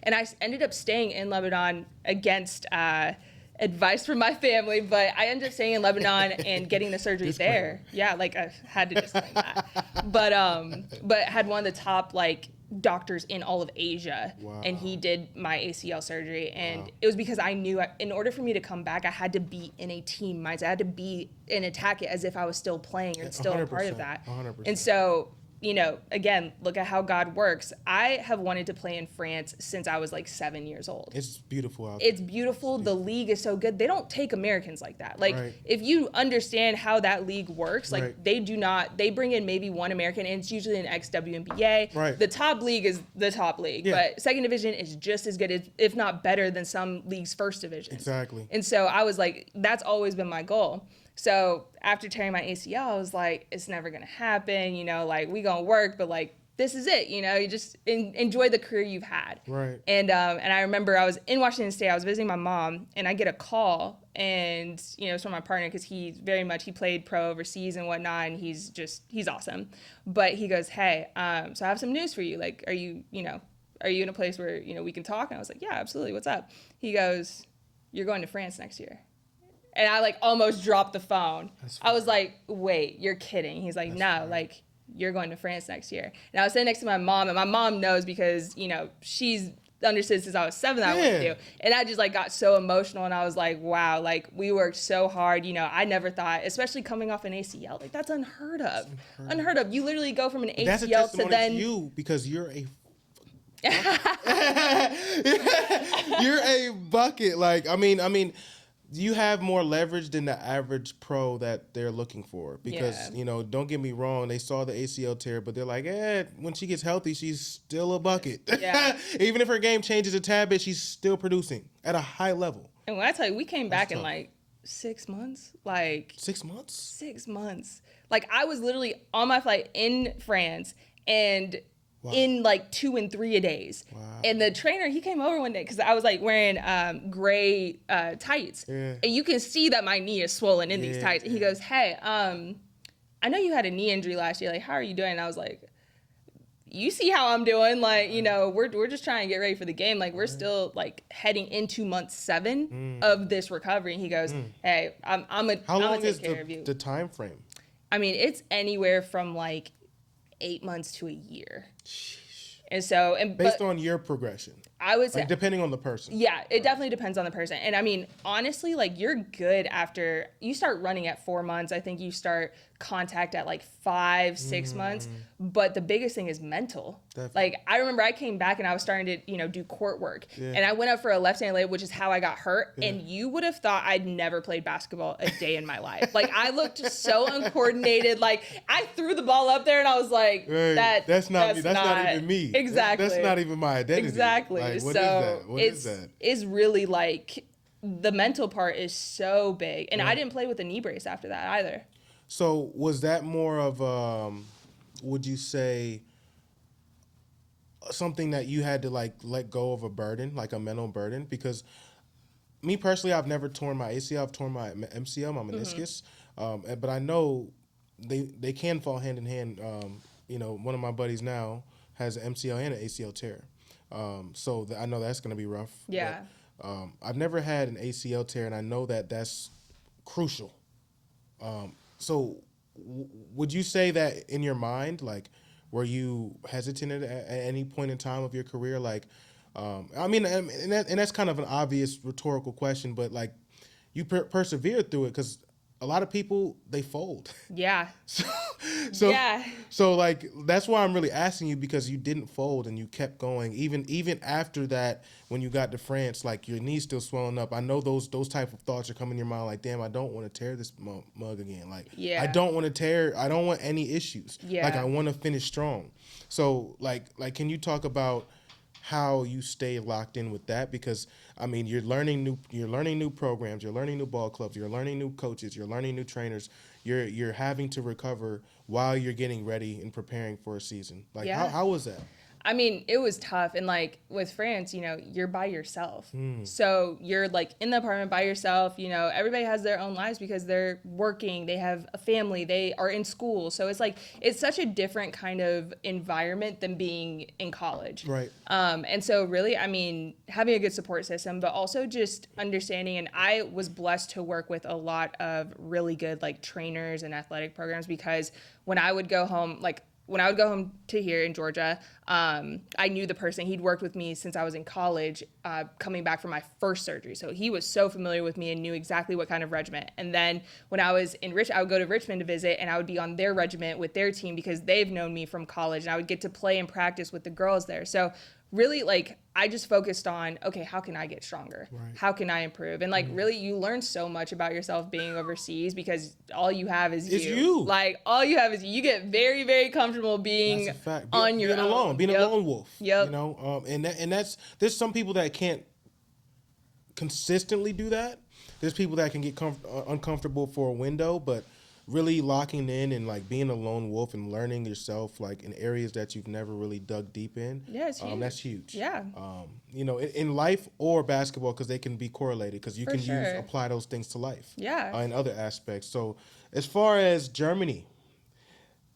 Speaker 4: and I ended up staying in Lebanon against advice from my family, but I ended up staying in Lebanon and getting the surgery there. Yeah, like I had to disclaim that. But had one of the top doctors in all of Asia.
Speaker 3: Wow.
Speaker 4: And he did my ACL surgery, and it was because I knew in order for me to come back, I had to be in a team mindset. I had to be and attack it as if I was still playing or still a part of that.
Speaker 3: 100%.
Speaker 4: And so again, look at how God works. I have wanted to play in France since I was 7 years old.
Speaker 3: It's beautiful out
Speaker 4: there. It's beautiful. The league is so good. They don't take Americans like that. If you understand how that league works, they do not, they bring in maybe one American, and it's usually an ex-WNBA.
Speaker 3: Right.
Speaker 4: The top league is the top league, but second division is just as good, if not better than some leagues' first division.
Speaker 3: Exactly.
Speaker 4: And so I was like, that's always been my goal. So after tearing my ACL, I was like, it's never going to happen, we going to work, but this is it, you just enjoy the career you've had.
Speaker 3: Right.
Speaker 4: And I remember I was in Washington State, I was visiting my mom, and I get a call, and, it's from my partner, because he played pro overseas and whatnot, and he's awesome. But he goes, hey, so I have some news for you. Are you in a place where, we can talk? And I was like, yeah, absolutely. What's up? He goes, you're going to France next year. And I almost dropped the phone. I was like, wait, you're kidding. He's like, no, you're going to France next year. And I was sitting next to my mom, and my mom knows because, she's understood since I was 7 that I wanted to. And I just got so emotional, and I was like, wow, we worked so hard. I never thought, especially coming off an ACL, that's unheard of. Unheard of. You literally go from an ACL
Speaker 3: That's a testimony
Speaker 4: to then
Speaker 3: to you, because you're a you're a bucket. I mean, you have more leverage than the average pro that they're looking for, because don't get me wrong, they saw the ACL tear, but they're like, when she gets healthy, she's still a bucket.
Speaker 4: Yeah.
Speaker 3: Even if her game changes a tad bit, she's still producing at a high level.
Speaker 4: And when I tell you, we came back in 6 months.
Speaker 3: 6 months?
Speaker 4: 6 months. I was literally on my flight in France, and in 2 and 3 a days.
Speaker 3: Wow.
Speaker 4: And the trainer, he came over one day, because I was wearing gray tights.
Speaker 3: Yeah.
Speaker 4: And you can see that my knee is swollen in these tights. And he goes, hey, I know you had a knee injury last year. How are you doing? And I was like, you see how I'm doing. Like, you know, we're just trying to get ready for the game. Like, we're still like heading into month 7 of this recovery. And he goes, hey, I'm gonna take care of you.
Speaker 3: The time frame?
Speaker 4: I mean, it's anywhere from like 8 months to a year. And so,
Speaker 3: based on your progression,
Speaker 4: I would say,
Speaker 3: like, depending on the person.
Speaker 4: Yeah, it definitely depends on the person. And I mean, honestly, like, you're good after you start running at 4 months. I think you start contact at like 5, 6 months. But the biggest thing is mental. Definitely. Like, I remember I came back and I was starting to, you know, do court work. Yeah. And I went up for a left-handed layup, which is how I got hurt. Yeah. And you would have thought I'd never played basketball a day in my life. Like, I looked so uncoordinated. Like, I threw the ball up there and I was like, that's not even me.
Speaker 3: Exactly. That's not even my identity.
Speaker 4: Exactly.
Speaker 3: Like, what is that? What is that?
Speaker 4: It's really like the mental part is so big. And I didn't play with a knee brace after that either.
Speaker 3: So was that more of, would you say, something that you had to like let go of a burden, like a mental burden? Because me personally, I've never torn my ACL. I've torn my MCL, my meniscus. But I know they can fall hand in hand. You know, one of my buddies now has an MCL and an ACL tear. So I know that's going to be rough.
Speaker 4: Yeah.
Speaker 3: But, I've never had an ACL tear, and I know that that's crucial. So would you say that in your mind, like, were you hesitant at any point in time of your career? Like, I mean, and that's kind of an obvious rhetorical question, but like, you persevered through it, because a lot of people, they fold.
Speaker 4: Yeah.
Speaker 3: So like, that's why I'm really asking you, because you didn't fold and you kept going even after that. When you got to France, like, your knee's still swelling up. I know those type of thoughts are coming in your mind, like, damn, I don't want to tear this mug again. Like, I don't want any issues. Yeah. Like, I want to finish strong. So like can you talk about how you stay locked in with that? Because I mean, you're learning new programs, you're learning new ball clubs, you're learning new coaches, you're learning new trainers. You're having to recover while you're getting ready and preparing for a season. Like, how was that?
Speaker 4: I mean, it was tough. And like with France, you know, you're by yourself. So you're like in the apartment by yourself. You know, everybody has their own lives because they're working, they have a family, they are in school. So it's like, it's such a different kind of environment than being in college.
Speaker 3: Right.
Speaker 4: And so really, I mean, having a good support system, but also just understanding. And I was blessed to work with a lot of really good like trainers and athletic programs, because when I would go home, to here in Georgia, I knew the person. He'd worked with me since I was in college, coming back from my first surgery. So he was so familiar with me and knew exactly what kind of regiment. And then when I was in I would go to Richmond to visit, and I would be on their regiment with their team because they've known me from college, and I would get to play and practice with the girls there. So really, like, I just focused on, okay, how can I get stronger? Right. How can I improve? And like, really, you learn so much about yourself being overseas, because all you have is you. Like, all you have is you. You get very, very comfortable being on your own.
Speaker 3: Being a lone wolf.
Speaker 4: Yep.
Speaker 3: You know, and there's some people that can't consistently do that. There's people that can get uncomfortable for a window, but really locking in and like being a lone wolf and learning yourself, like in areas that you've never really dug deep in.
Speaker 4: Yeah, it's huge.
Speaker 3: That's huge.
Speaker 4: Yeah.
Speaker 3: You know, in life or basketball, because they can be correlated, because you can apply those things to life.
Speaker 4: Yeah.
Speaker 3: In other aspects. So as far as Germany,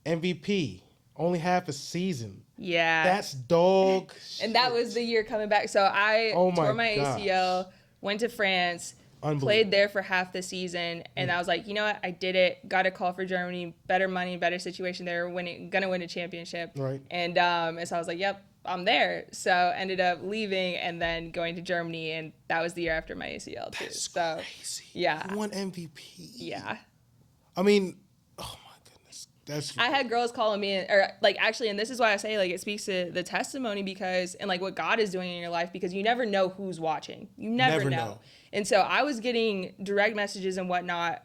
Speaker 3: MVP, only half a season.
Speaker 4: Yeah.
Speaker 3: That's dog shit.
Speaker 4: And that was the year coming back. So I tore my ACL, went to France, played there for half the season, and I was like, you know what, I did it. Got a call for Germany, better money, better situation there, gonna win a championship.
Speaker 3: Right.
Speaker 4: And so I was like, yep, I'm there. So ended up leaving and then going to Germany, and that was the year after my ACL too.
Speaker 3: That's
Speaker 4: so
Speaker 3: crazy.
Speaker 4: Yeah.
Speaker 3: You won MVP.
Speaker 4: Yeah.
Speaker 3: I mean, oh my goodness.
Speaker 4: I had girls calling me, or like, actually, and this is why I say, like, it speaks to the testimony, because, and like what God is doing in your life, because you never know who's watching. You never know. And so I was getting direct messages and whatnot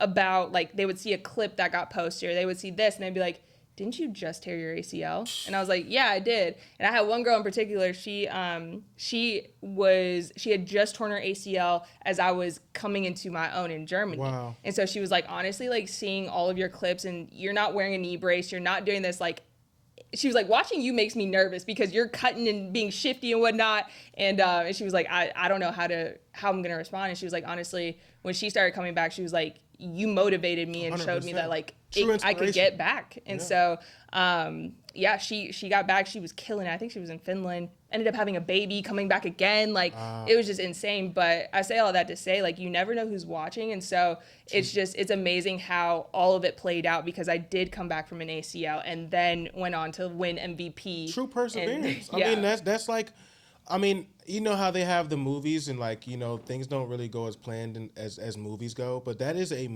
Speaker 4: about, like, they would see a clip that got posted, or they would see this, and they'd be like, didn't you just tear your ACL? And I was like, yeah, I did. And I had one girl in particular, she had just torn her ACL as I was coming into my own in Germany.
Speaker 3: Wow.
Speaker 4: And so she was like, honestly, like, seeing all of your clips, and you're not wearing a knee brace, you're not doing this, like, she was like, watching you makes me nervous because you're cutting and being shifty and whatnot. And she was like, I don't know how I'm going to respond. And she was like, honestly, when she started coming back, she was like, you motivated me and 100%. Showed me that, like, I could get back. And so yeah, she got back. She was killing it. I think she was in Finland. Ended up having a baby, coming back again. Like, it was just insane. But I say all that to say, like, you never know who's watching. And so it's amazing how all of it played out, because I did come back from an ACL and then went on to win MVP.
Speaker 3: True perseverance.
Speaker 4: And, yeah.
Speaker 3: I mean, that's like, I mean, you know how they have the movies and, like, you know, things don't really go as planned as movies go, but that is a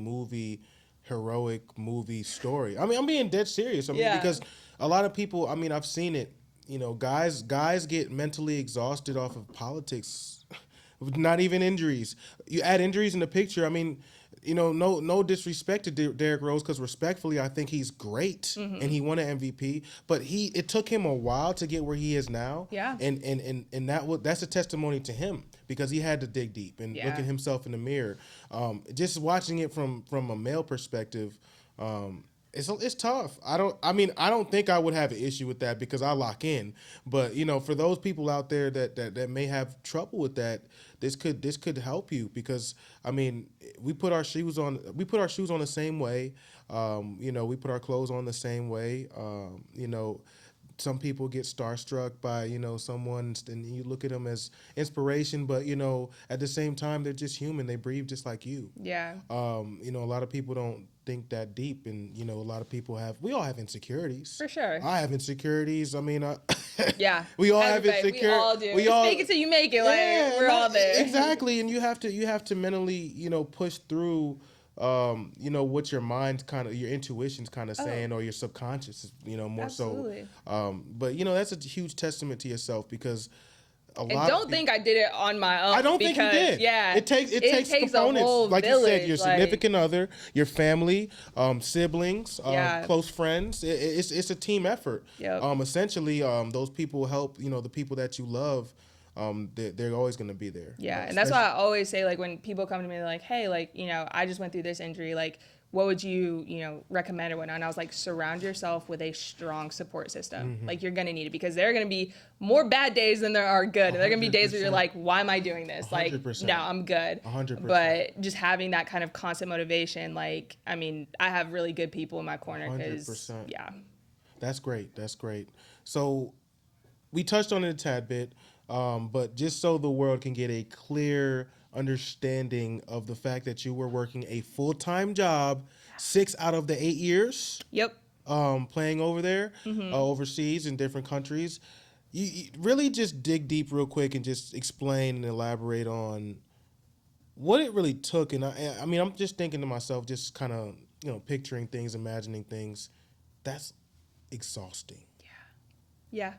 Speaker 3: heroic movie story. I mean, I'm being dead serious. I mean, because a lot of people, I mean, I've seen it, you know, guys get mentally exhausted off of politics, not even injuries. You add injuries in the picture. I mean, you know, no disrespect to Derrick Rose, because respectfully, I think he's great and he won an MVP. But it took him a while to get where he is now.
Speaker 4: Yeah.
Speaker 3: And that's a testimony to him, because he had to dig deep and look at himself in the mirror. Just watching it from a male perspective, it's tough. I don't think I would have an issue with that, because I lock in. But, you know, for those people out there that may have trouble with that, this could help you, because I mean, we put our shoes on the same way. You know, we put our clothes on the same way. You know, some people get starstruck by, you know, someone, and you look at them as inspiration, but, you know, at the same time, they're just human. They breathe just like you.
Speaker 4: Yeah.
Speaker 3: You know, a lot of people don't think that deep, and, you know, a lot of people we all have insecurities.
Speaker 4: For sure.
Speaker 3: I have insecurities. I mean,
Speaker 4: yeah.
Speaker 3: we all have insecurities.
Speaker 4: We all do. Fake it till you make it. Like, we're all there.
Speaker 3: Exactly. And you have to mentally, you know, push through, you know, what your mind's your intuition's kind of saying, or your subconscious is, you know, more
Speaker 4: Absolutely.
Speaker 3: so. But, you know, that's a huge testament to yourself, because
Speaker 4: think I did it on my own.
Speaker 3: I don't think you did.
Speaker 4: Yeah.
Speaker 3: It takes components.
Speaker 4: A whole
Speaker 3: like
Speaker 4: village,
Speaker 3: you said, your significant other, your family, siblings, close friends. It's a team effort.
Speaker 4: Yep.
Speaker 3: Essentially, those people help, you know, the people that you love. They're always going to be there.
Speaker 4: Yeah, and that's why I always say, like, when people come to me, they're like, hey, like, you know, I just went through this injury, like, what would you, you know, recommend or whatnot? And I was like, surround yourself with a strong support system. Like, you're going to need it, because there are going to be more bad days than there are good. And there are going to be days where you're like, why am I doing this? 100%. Like, no, I'm good.
Speaker 3: 100%.
Speaker 4: But just having that kind of constant motivation, like, I mean, I have really good people in my corner, because,
Speaker 3: 100%.
Speaker 4: yeah.
Speaker 3: That's great. That's great. So we touched on it a tad bit, but just so the world can get a clear understanding of the fact that you were working a full-time job 6 out of the 8 years.
Speaker 4: Yep.
Speaker 3: Playing over there, overseas in different countries. You really just dig deep real quick and just explain and elaborate on what it really took. And I mean, I'm just thinking to myself, just kind of, you know, picturing things, imagining things. That's exhausting.
Speaker 4: Yeah.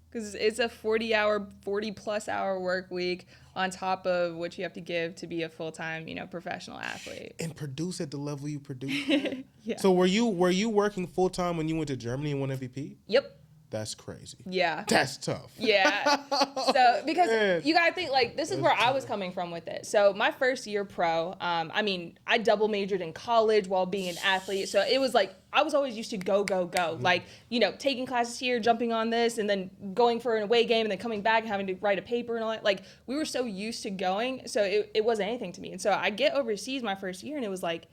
Speaker 4: Because it's a 40-plus hour work week on top of what you have to give to be a full-time, you know, professional athlete.
Speaker 3: And produce at the level you produce.
Speaker 4: Yeah.
Speaker 3: So were you working full-time when you went to Germany and won MVP?
Speaker 4: Yep.
Speaker 3: That's crazy.
Speaker 4: Yeah.
Speaker 3: That's tough.
Speaker 4: Yeah. So, because
Speaker 3: Man.
Speaker 4: you got to think, like, this is where I was coming from with it. So, my first year pro, I mean, I double majored in college while being an athlete. So, it was like, I was always used to go. Like, you know, taking classes here, jumping on this, and then going for an away game, and then coming back and having to write a paper and all that. Like, we were so used to going. So, it wasn't anything to me. And so, I get overseas my first year, and it was like,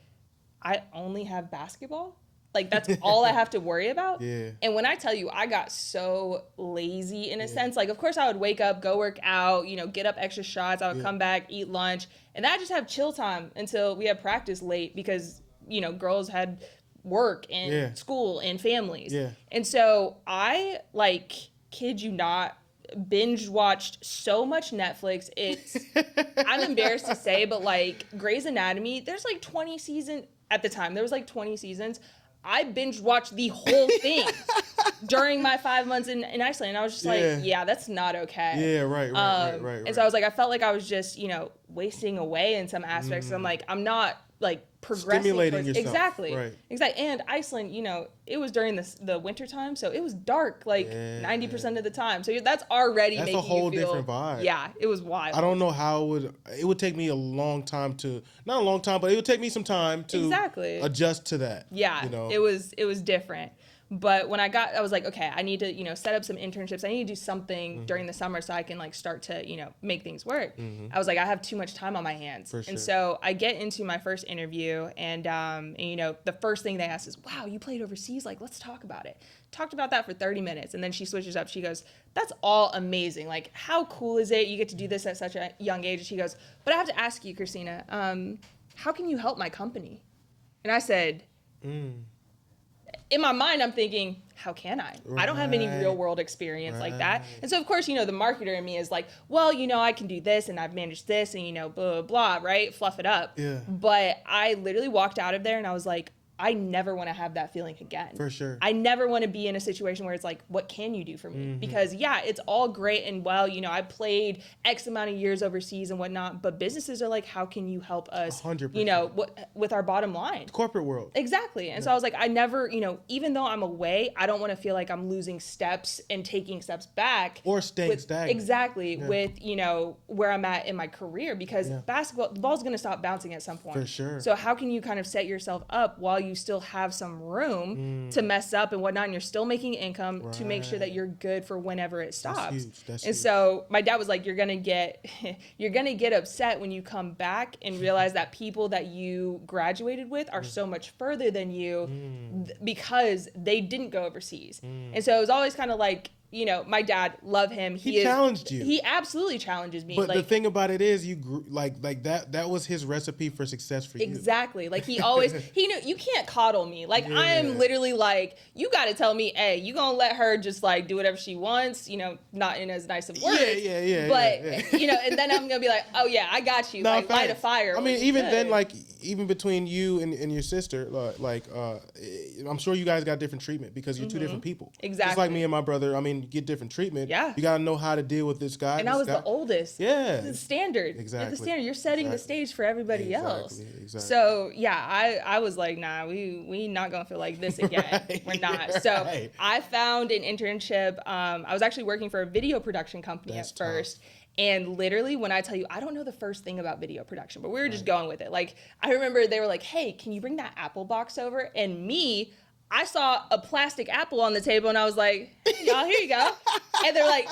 Speaker 4: I only have basketball. Like, that's all I have to worry about.
Speaker 3: Yeah.
Speaker 4: And when I tell you, I got so lazy in a sense. Like, of course, I would wake up, go work out, you know, get up extra shots. I would come back, eat lunch. And then I just have chill time until we had practice late, because, you know, girls had work and school and families. Yeah. And so I, like, kid you not, binge watched so much Netflix. It's, I'm embarrassed to say, but, like, Grey's Anatomy, there's like 20 seasons at the time. There was like 20 seasons. I binge watched the whole thing during my 5 months in Iceland. And I was just like, yeah, that's not okay.
Speaker 3: Yeah, right.
Speaker 4: And so I was like, I felt like I was just, you know, wasting away in some aspects. So I'm like, I'm not, like, progressing.
Speaker 3: Stimulating yourself.
Speaker 4: Exactly.
Speaker 3: Right.
Speaker 4: Exactly. And Iceland, you know, it was during the winter time, so it was dark, like, 90% of the time. So that's already making you feel...
Speaker 3: That's a whole different vibe.
Speaker 4: Yeah, it was wild.
Speaker 3: I don't know how it would take me a long time to, not a long time, but it would take me some time to adjust to that.
Speaker 4: Yeah,
Speaker 3: you know?
Speaker 4: it was different. But when I was like, okay, I need to, set up some internships. I need to do something during the summer so I can like start to, make things work. I was like, I have too much time on my hands.
Speaker 3: For sure.
Speaker 4: And so I get into my first interview and the first thing they ask is, wow, you played overseas? Like, let's talk about it. Talked about that for 30 minutes. And then she switches up. She goes, that's all amazing. Like, how cool is it? You get to do this at such a young age. And she goes, but I have to ask you, Kristina, how can you help my company? And I said, in my mind, I'm thinking, how can I? I don't have any real world experience like that. And so, of course, the marketer in me is like, well, I can do this and I've managed this and, blah, blah, blah, right? Fluff it up.
Speaker 3: Yeah.
Speaker 4: But I literally walked out of there and I was like, I never want to have that feeling again.
Speaker 3: For sure.
Speaker 4: I never want to be in a situation where it's like, what can you do for me? Because it's all great and well, I played X amount of years overseas and whatnot, but businesses are like, how can you help us,
Speaker 3: 100%.
Speaker 4: with our bottom line?
Speaker 3: Corporate world.
Speaker 4: Exactly. And so I was like, I never, even though I'm away, I don't want to feel like I'm losing steps and taking steps back.
Speaker 3: Or staying stagnant.
Speaker 4: Exactly. Yeah. With, where I'm at in my career, because basketball, the ball's going to stop bouncing at some point.
Speaker 3: For sure.
Speaker 4: So how can you kind of set yourself up while you still have some room to mess up and whatnot, and you're still making income to make sure that you're good for whenever it stops.
Speaker 3: That's
Speaker 4: huge.
Speaker 3: Huge.
Speaker 4: So my dad was like, you're gonna get upset when you come back and realize that people that you graduated with are so much further than you because they didn't go overseas. And so it was always kind of like, my dad, love him.
Speaker 3: He challenged you.
Speaker 4: He absolutely challenges me.
Speaker 3: But the thing about it is, you grew, like that was his recipe for success for you.
Speaker 4: Exactly. Like he always, he knew you can't coddle me. Like I am literally like, you got to tell me, hey, you gonna let her just like do whatever she wants, not in as nice of words.
Speaker 3: Yeah.
Speaker 4: But and then I'm gonna be like, oh yeah, I got you. Like light a fire.
Speaker 3: I mean, even then, like even between you and your sister, I'm sure you guys got different treatment because you're two different people.
Speaker 4: Exactly.
Speaker 3: Just like me and my brother. I mean, you get different treatment.
Speaker 4: Yeah.
Speaker 3: You gotta know how to deal with this guy.
Speaker 4: And I was the oldest.
Speaker 3: Yeah.
Speaker 4: The standard.
Speaker 3: Exactly.
Speaker 4: You're the standard. You're setting the stage for everybody else.
Speaker 3: Exactly.
Speaker 4: So yeah, I was like, nah, we not gonna feel like this again. We're not. So I found an internship. I was actually working for a video production company at first. Tough. And literally, when I tell you, I don't know the first thing about video production, but we were just going with it. Like, I remember they were like, hey, can you bring that Apple box over? And I saw a plastic apple on the table and I was like, y'all, here you go. And they're like,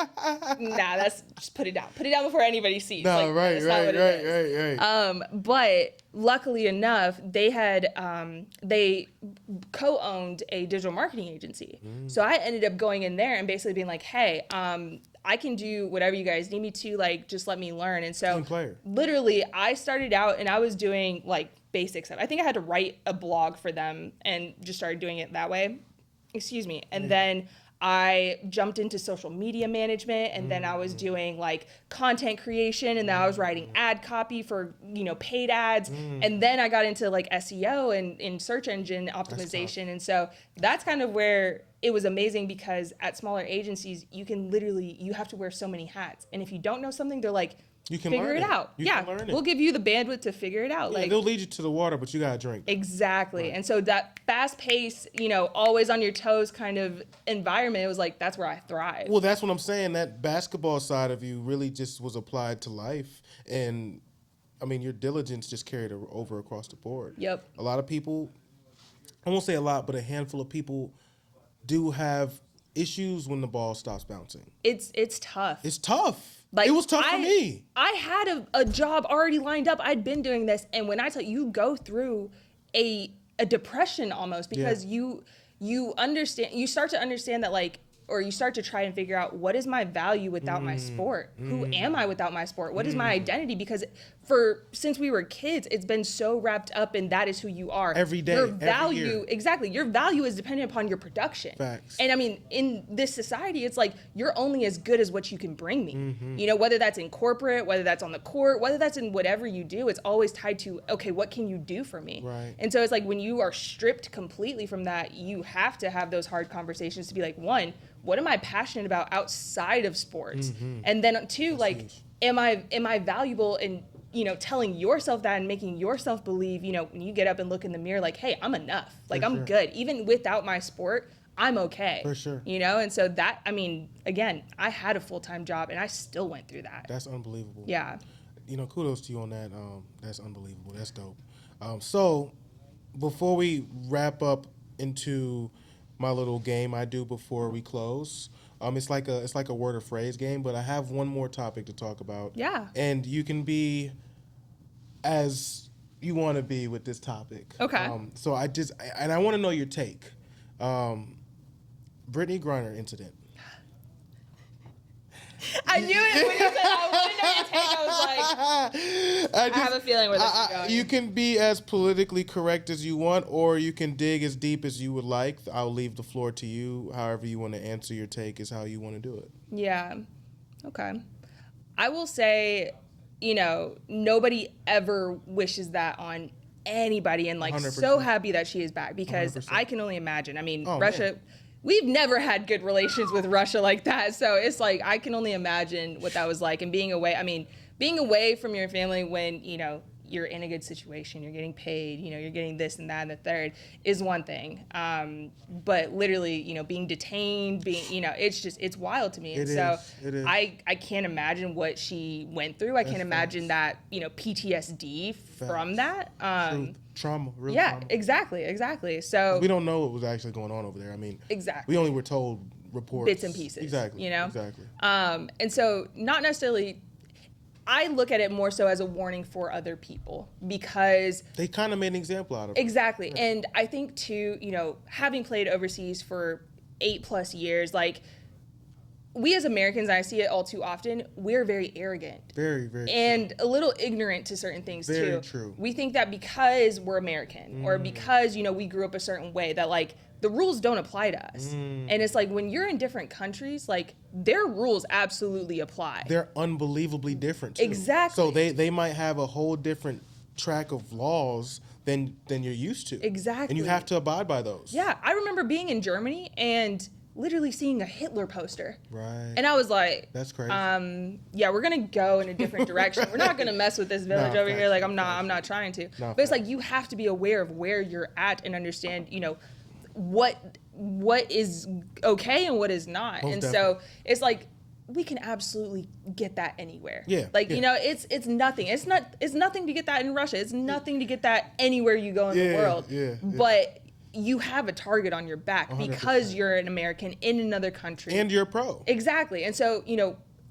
Speaker 4: nah, just put it down. Put it down before anybody sees.
Speaker 3: No,
Speaker 4: like,
Speaker 3: right.
Speaker 4: But luckily enough, they had, they co-owned a digital marketing agency. So I ended up going in there and basically being like, hey, I can do whatever you guys need me to, like, just let me learn. And so literally I started out and I was doing like basic stuff. I think I had to write a blog for them and just started doing it that way. Excuse me. And then I jumped into social media management and then I was doing like content creation and then I was writing ad copy for, paid ads. And then I got into like SEO and in search engine optimization. And so that's kind of where it was amazing because at smaller agencies, you have to wear so many hats. And if you don't know something, they're like,
Speaker 3: you can
Speaker 4: figure
Speaker 3: learn
Speaker 4: it out. We'll give you the bandwidth to figure it out.
Speaker 3: Yeah,
Speaker 4: like
Speaker 3: they'll lead you to the water, but you gotta drink.
Speaker 4: Exactly. Right. And so that fast pace, always on your toes kind of environment, it was like, that's where I thrive.
Speaker 3: Well, that's what I'm saying. That basketball side of you really just was applied to life. And I mean, your diligence just carried over across the board.
Speaker 4: Yep.
Speaker 3: A lot of people, I won't say a lot, but a handful of people do have issues when the ball stops bouncing.
Speaker 4: It's tough.
Speaker 3: It's tough.
Speaker 4: Like,
Speaker 3: it was tough for me.
Speaker 4: I had a job already lined up. I'd been doing this. And when I tell you go through a depression almost because you understand, you start to understand that like, or you start to try and figure out what is my value without my sport? Who am I without my sport? What is my identity? Because since we were kids, it's been so wrapped up in that is who you are.
Speaker 3: Every day,
Speaker 4: your value,
Speaker 3: every year.
Speaker 4: Exactly. Your value is dependent upon your production.
Speaker 3: Facts.
Speaker 4: And I mean, in this society, it's like you're only as good as what you can bring me. Whether that's in corporate, whether that's on the court, whether that's in whatever you do, it's always tied to, okay, what can you do for me?
Speaker 3: Right.
Speaker 4: And so it's like when you are stripped completely from that, you have to have those hard conversations to be like, one, what am I passionate about outside of sports? And then two, that's like, huge. Am I valuable in, telling yourself that and making yourself believe, when you get up and look in the mirror, like, hey, I'm enough. Like, I'm good. Even without my sport, I'm okay.
Speaker 3: For sure.
Speaker 4: And so that, I mean, again, I had a full-time job and I still went through that.
Speaker 3: That's unbelievable.
Speaker 4: Yeah.
Speaker 3: Kudos to you on that. That's unbelievable. That's dope. So before we wrap up into my little game I do before we close. It's like a word or phrase game, but I have one more topic to talk about.
Speaker 4: Yeah.
Speaker 3: And you can be as you want to be with this topic.
Speaker 4: Okay.
Speaker 3: So I want to know your take. Brittney Griner incident.
Speaker 4: I knew it when you said I want to know your take. I was like, I have a feeling where this is going.
Speaker 3: You can be as politically correct as you want, or you can dig as deep as you would like. I'll leave the floor to you. However you want to answer your take is how you want to do it.
Speaker 4: Yeah. Okay. I will say, nobody ever wishes that on anybody, and
Speaker 3: 100%.
Speaker 4: so happy that she is back, because
Speaker 3: 100%.
Speaker 4: I can only imagine. I mean, Russia...
Speaker 3: Man.
Speaker 4: We've never had good relations with Russia like that. So it's like, I can only imagine what that was like. And being away from your family when, you're in a good situation, you're getting paid, you're getting this and that and the third is one thing. But literally, being detained, it's wild to me.
Speaker 3: It
Speaker 4: and
Speaker 3: is.
Speaker 4: I can't imagine what she went through. I can't imagine that, PTSD from that.
Speaker 3: Trauma, real
Speaker 4: trauma.
Speaker 3: Yeah,
Speaker 4: exactly. So
Speaker 3: we don't know what was actually going on over there. I mean,
Speaker 4: exactly.
Speaker 3: We only were told reports.
Speaker 4: Bits and pieces.
Speaker 3: Exactly. Exactly.
Speaker 4: And so not necessarily, I look at it more so as a warning for other people, because
Speaker 3: they kind of made an example out of it.
Speaker 4: Exactly. Yeah. And I think too, having played overseas for 8+ years, we as Americans, and I see it all too often, we're very arrogant.
Speaker 3: Very, very
Speaker 4: and a little ignorant to certain things too.
Speaker 3: Very true.
Speaker 4: We think that because we're American or because, we grew up a certain way, that the rules don't apply to us. And it's when you're in different countries, their rules absolutely apply.
Speaker 3: They're unbelievably different too.
Speaker 4: Exactly.
Speaker 3: So they might have a whole different track of laws than you're used to.
Speaker 4: Exactly.
Speaker 3: And you have to abide by those.
Speaker 4: Yeah. I remember being in Germany and literally seeing a Hitler poster.
Speaker 3: Right.
Speaker 4: And I was like,
Speaker 3: that's crazy.
Speaker 4: Yeah, we're gonna go in a different direction. Right. We're not gonna mess with this village over here. I'm not trying to. But it's you have to be aware of where you're at and understand, what is okay and what is not.
Speaker 3: Most
Speaker 4: and
Speaker 3: definitely.
Speaker 4: so it's we can absolutely get that anywhere.
Speaker 3: Yeah.
Speaker 4: It's nothing. It's nothing to get that in Russia. It's nothing to get that anywhere you go in the world.
Speaker 3: Yeah.
Speaker 4: But you have a target on your back
Speaker 3: 100%.
Speaker 4: Because you're an American in another country.
Speaker 3: And you're a pro.
Speaker 4: Exactly. And so,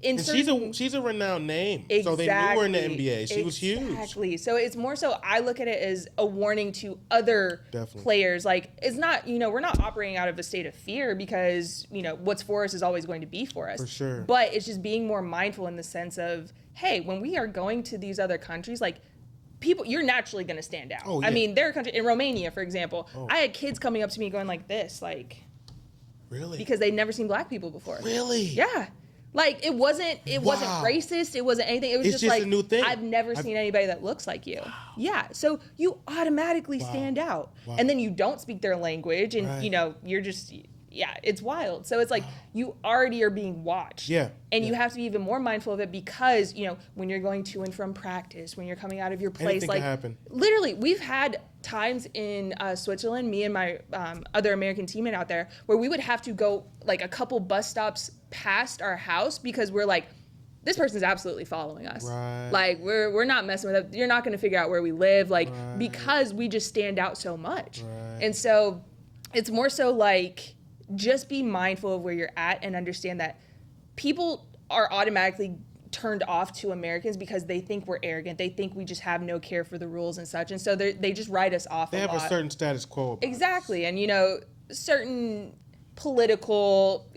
Speaker 3: she's a renowned name. Exactly. So they knew her in the NBA. She was huge.
Speaker 4: Exactly. So it's more so I look at it as a warning to other players. It's not, we're not operating out of a state of fear, because, what's for us is always going to be for us.
Speaker 3: For sure.
Speaker 4: But it's just being more mindful in the sense of, hey, when we are going to these other countries, people, you're naturally going to stand out.
Speaker 3: Oh, yeah.
Speaker 4: I mean, there are countries, in Romania, for example, I had kids coming up to me going like this,
Speaker 3: really?
Speaker 4: Because they'd never seen black people before.
Speaker 3: Really?
Speaker 4: Yeah. It wasn't racist. It wasn't anything. It was just
Speaker 3: a new thing.
Speaker 4: I've never seen anybody that looks like you. Wow. Yeah. So you automatically stand out. Wow. And then you don't speak their language, and you're just, it's wild. So it's you already are being watched.
Speaker 3: Yeah.
Speaker 4: And you have to be even more mindful of it, because, when you're going to and from practice, when you're coming out of your place,
Speaker 3: anything can happen.
Speaker 4: Literally, we've had times in Switzerland, me and my other American teammate out there, where we would have to go a couple bus stops past our house, because we're this person's absolutely following us.
Speaker 3: Right.
Speaker 4: We're not messing with it. You're not going to figure out where we live, because we just stand out so much.
Speaker 3: Right.
Speaker 4: And so it's more so just be mindful of where you're at and understand that people are automatically turned off to Americans because they think we're arrogant. They think we just have no care for the rules and such. And so they just write us off
Speaker 3: They have
Speaker 4: lot.
Speaker 3: a certain status quo.
Speaker 4: Exactly. And, certain political,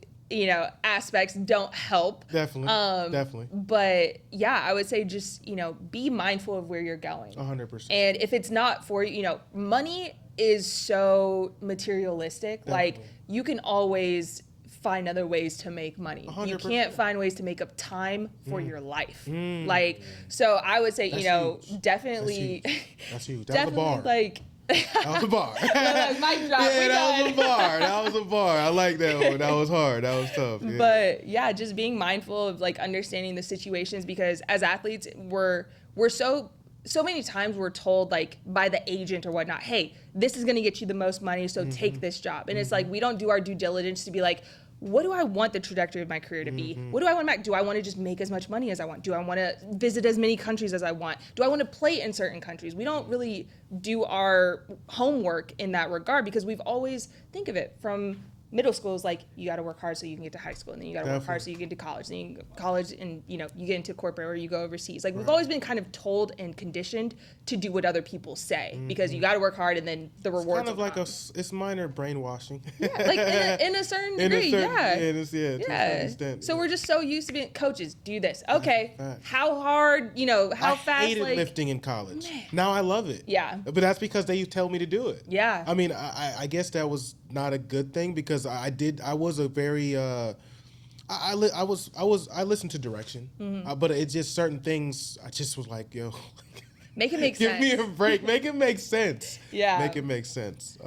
Speaker 4: aspects don't help.
Speaker 3: Definitely.
Speaker 4: But yeah, I would say just, be mindful of where you're going.
Speaker 3: 100%.
Speaker 4: And if it's not for you, money is so materialistic.
Speaker 3: Definitely.
Speaker 4: You can always find other ways to make money.
Speaker 3: 100%.
Speaker 4: You can't find ways to make up time for your life. So I would say,
Speaker 3: That's
Speaker 4: definitely.
Speaker 3: That's huge. That was a bar. That was a bar.
Speaker 4: Mic drop.
Speaker 3: Yeah, that was a bar. That was a bar. I like that one. That was hard. That was tough. Yeah.
Speaker 4: But yeah, just being mindful of understanding the situations, because as athletes, we're so many times we're told by the agent or whatnot, hey, this is going to get you the most money, so take this job. And it's we don't do our due diligence to be what do I want the trajectory of my career to be? What do I want to make? Do I want to just make as much money as I want? Do I want to visit as many countries as I want? Do I want to play in certain countries? We don't really do our homework in that regard because we've always, think of it from middle school is like, you got to work hard so you can get to high school, and then you got to work hard so you get to college, and then you go to college, and you get into corporate or you go overseas. Like we've always been kind of told and conditioned to do what other people say because you got to work hard, and then the rewards. It's kind of like
Speaker 1: it's minor brainwashing.
Speaker 4: Yeah, like in a certain degree,
Speaker 1: yeah. To a certain extent.
Speaker 4: So we're just so used to being coaches. Do this, okay? How hard? How fast?
Speaker 1: I hated lifting in college. Man. Now I love it.
Speaker 4: Yeah,
Speaker 1: but that's because they tell me to do it.
Speaker 4: Yeah.
Speaker 1: I mean, I guess that was not a good thing because I was a very I listened to direction, but it's just certain things I just was like, yo,
Speaker 4: make it make sense.
Speaker 1: Give me a break. Make it make sense.
Speaker 4: Yeah,
Speaker 1: make it make sense.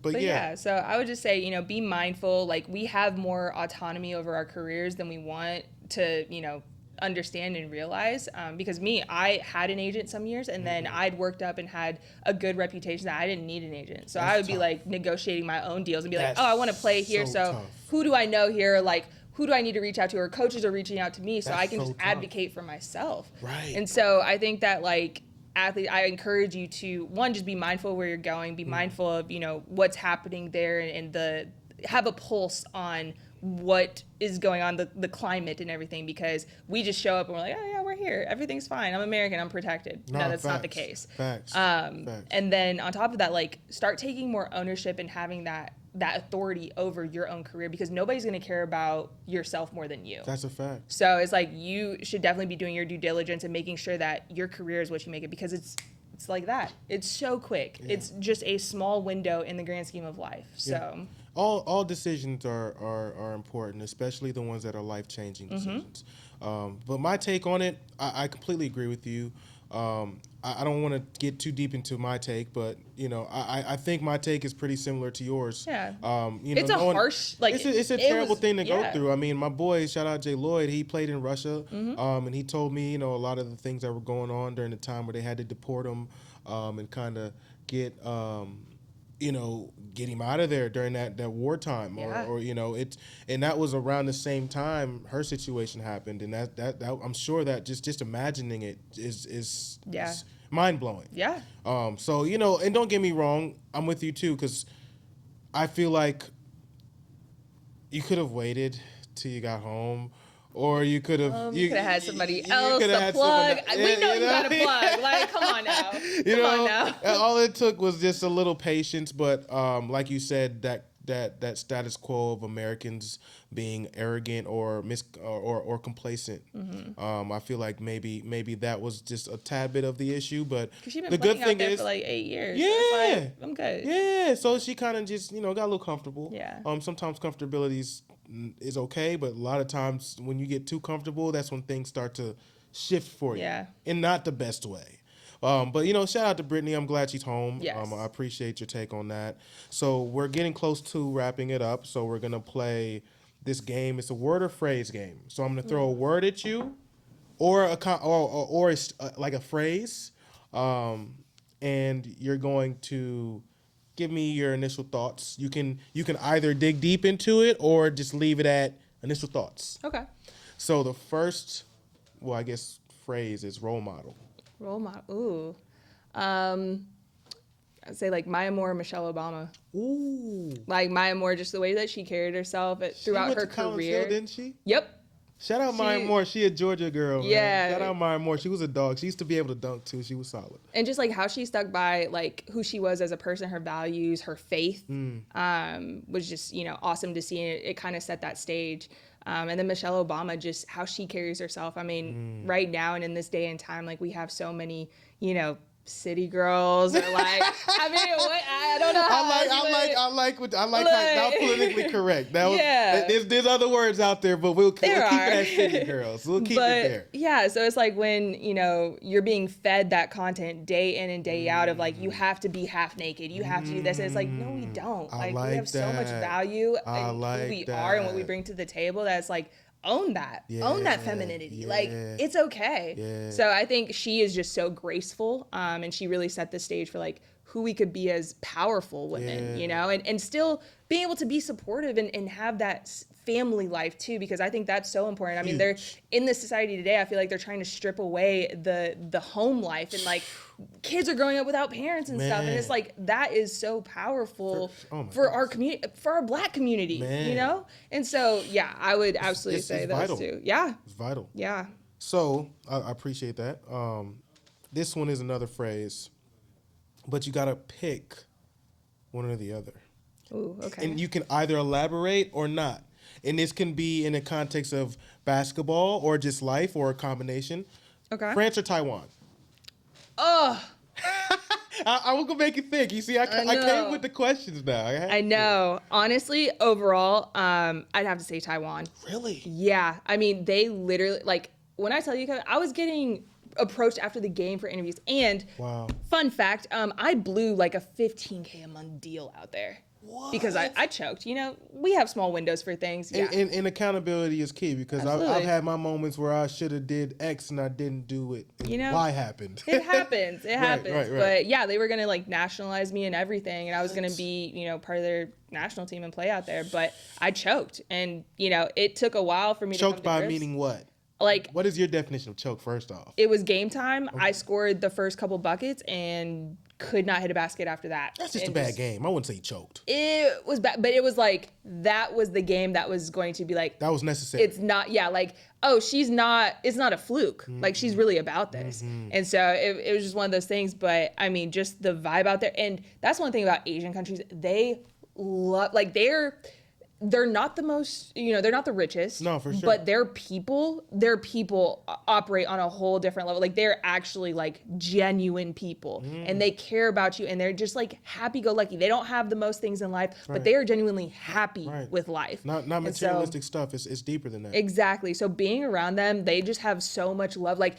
Speaker 1: But
Speaker 4: yeah, so I would just say, be mindful. Like we have more autonomy over our careers than we want to, understand and realize, because I had an agent some years, and then I'd worked up and had a good reputation that I didn't need an agent, so I would be like negotiating my own deals and be like, I want to play here, so who do I know here, like who do I need to reach out to, or coaches are reaching out to me, so I can just advocate for myself.
Speaker 1: Right.
Speaker 4: And so I think that like athletes, I encourage you to, one, just be mindful of where you're going, be mindful of what's happening there, and have a pulse on what is going on, the climate and everything, because we just show up and we're like, oh yeah, we're here, everything's fine, I'm American, I'm protected. No, that's not the case.
Speaker 1: Facts.
Speaker 4: And then on top of that, like start taking more ownership and having that authority over your own career, because nobody's going to care about yourself more than you.
Speaker 1: That's a fact.
Speaker 4: So it's like you should definitely be doing your due diligence and making sure that your career is what you make it, because it's like that. It's so quick. Yeah. It's just a small window in the grand scheme of life. So.
Speaker 1: Yeah. All decisions are important, especially the ones that are life-changing decisions. But my take on it, I completely agree with you. I don't want to get too deep into my take, but I think my take is pretty similar to yours.
Speaker 4: Yeah. It's a harsh, like
Speaker 1: it's a terrible thing to go through. I mean, my boy, shout out Jay Lloyd, he played in Russia, and he told me a lot of the things that were going on during the time where they had to deport him, and kind of get get him out of there during that wartime, or and that was around the same time her situation happened, and that I'm sure that just imagining it is mind blowing.
Speaker 4: Yeah.
Speaker 1: So and don't get me wrong, I'm with you too, because I feel like you could have waited till you got home. Or you could have
Speaker 4: had somebody else to plug. We know you got to plug. Like, come on now. Come on now.
Speaker 1: All it took was just a little patience. But like you said, that status quo of Americans being arrogant or complacent. I feel like maybe that was just a tad bit of the issue. But the good thing is,
Speaker 4: for like 8 years.
Speaker 1: Yeah,
Speaker 4: so like, I'm good.
Speaker 1: Yeah, so she kind of just got a little comfortable.
Speaker 4: Yeah.
Speaker 1: Sometimes comfortability is okay, but a lot of times when you get too comfortable, that's when things start to shift for you.
Speaker 4: Yeah.
Speaker 1: In not the best way. But shout out to Brittney. I'm glad she's home.
Speaker 4: Yes.
Speaker 1: I appreciate your take on that. So we're getting close to wrapping it up. So we're gonna play this game. It's a word or phrase game. So I'm gonna throw a word at you, or like a phrase, and you're going to give me your initial thoughts. You can either dig deep into it or just leave it at initial thoughts.
Speaker 4: Okay.
Speaker 1: So the first, I guess, phrase is role model.
Speaker 4: Role model. Ooh. I'd say like Maya Moore, Michelle Obama.
Speaker 1: Ooh.
Speaker 4: Like Maya Moore, just the way that she carried herself throughout her career.
Speaker 1: Hill, didn't she?
Speaker 4: Yep.
Speaker 1: Shout out Maya Moore. She a Georgia girl. Man.
Speaker 4: Yeah.
Speaker 1: Shout out Maya Moore. She was a dog. She used to be able to dunk too. She was solid.
Speaker 4: And just like how she stuck by like who she was as a person, her values, her faith, was just awesome to see. And it kind of set that stage. And then Michelle Obama, just how she carries herself. I mean, right now and in this day and time, like we have so many, city girls or like I mean I don't know how
Speaker 1: I like how politically correct. That was there's other words out there, but we'll keep it as city girls. We'll keep it there.
Speaker 4: Yeah, so it's like when you're being fed that content day in and day out of like you have to be half naked, you have to do this, and it's like no we don't. Like we have so much value in who we are and what we bring to the table that's like own that femininity. Like it's okay. So I think she is just so graceful, and she really set the stage for like who we could be as powerful women, you know, and still being able to be supportive and have that family life too, because I think that's so important. I mean, they're in this society today, I feel like they're trying to strip away the home life, and like kids are growing up without parents and stuff, and it's like that is so powerful for our community, for our Black community, you know. And so yeah, I would absolutely say those
Speaker 3: vital.
Speaker 4: two. Yeah,
Speaker 3: It's vital.
Speaker 4: yeah.
Speaker 3: So I appreciate that. This one is another phrase, but you gotta pick one or the other.
Speaker 4: Ooh, okay.
Speaker 3: And you can either elaborate or not. And this can be in the context of basketball or just life or a combination.
Speaker 4: Okay.
Speaker 3: France or Taiwan?
Speaker 4: Oh,
Speaker 3: I was gonna make you think. You see, I came with the questions now.
Speaker 4: I know. Honestly, overall, I'd have to say Taiwan.
Speaker 3: Really?
Speaker 4: Yeah. I mean, they literally, like, when I tell you, Kevin, I was getting approached after the game for interviews. And fun fact, I blew like a $15K a month deal out there. What? Because I choked. You know, we have small windows for things. Yeah.
Speaker 3: And accountability is key, because I've had my moments where I should have did X and I didn't do it. And
Speaker 4: you know,
Speaker 3: Y happened.
Speaker 4: It happens. It happens.
Speaker 3: Right.
Speaker 4: But yeah, they were gonna like nationalize me and everything, and I was gonna be, you know, part of their national team and play out there. But I choked, and you know, it took a while for me to
Speaker 3: Choked
Speaker 4: come to
Speaker 3: by
Speaker 4: grips.
Speaker 3: meaning what?
Speaker 4: Like,
Speaker 3: what is your definition of choke? First off,
Speaker 4: it was game time. Okay. I scored the first couple buckets and could not hit a basket after that.
Speaker 3: That's just a bad game. I wouldn't say you choked.
Speaker 4: It was bad, but it was like, that was the game that was going to be like,
Speaker 3: that was necessary.
Speaker 4: It's not, yeah, like, oh, it's not a fluke. Mm-hmm. Like, she's really about this. Mm-hmm. And so it was just one of those things. But I mean, just the vibe out there. And that's one thing about Asian countries. They love, like, they're not the most, you know, they're not the richest.
Speaker 3: No, for sure.
Speaker 4: But their people operate on a whole different level. Like, they're actually like genuine people, and they care about you, and they're just like happy-go-lucky. They don't have the most things in life, but they are genuinely happy with life.
Speaker 3: Not materialistic stuff. It's deeper than that.
Speaker 4: Exactly. So being around them, they just have so much love. Like,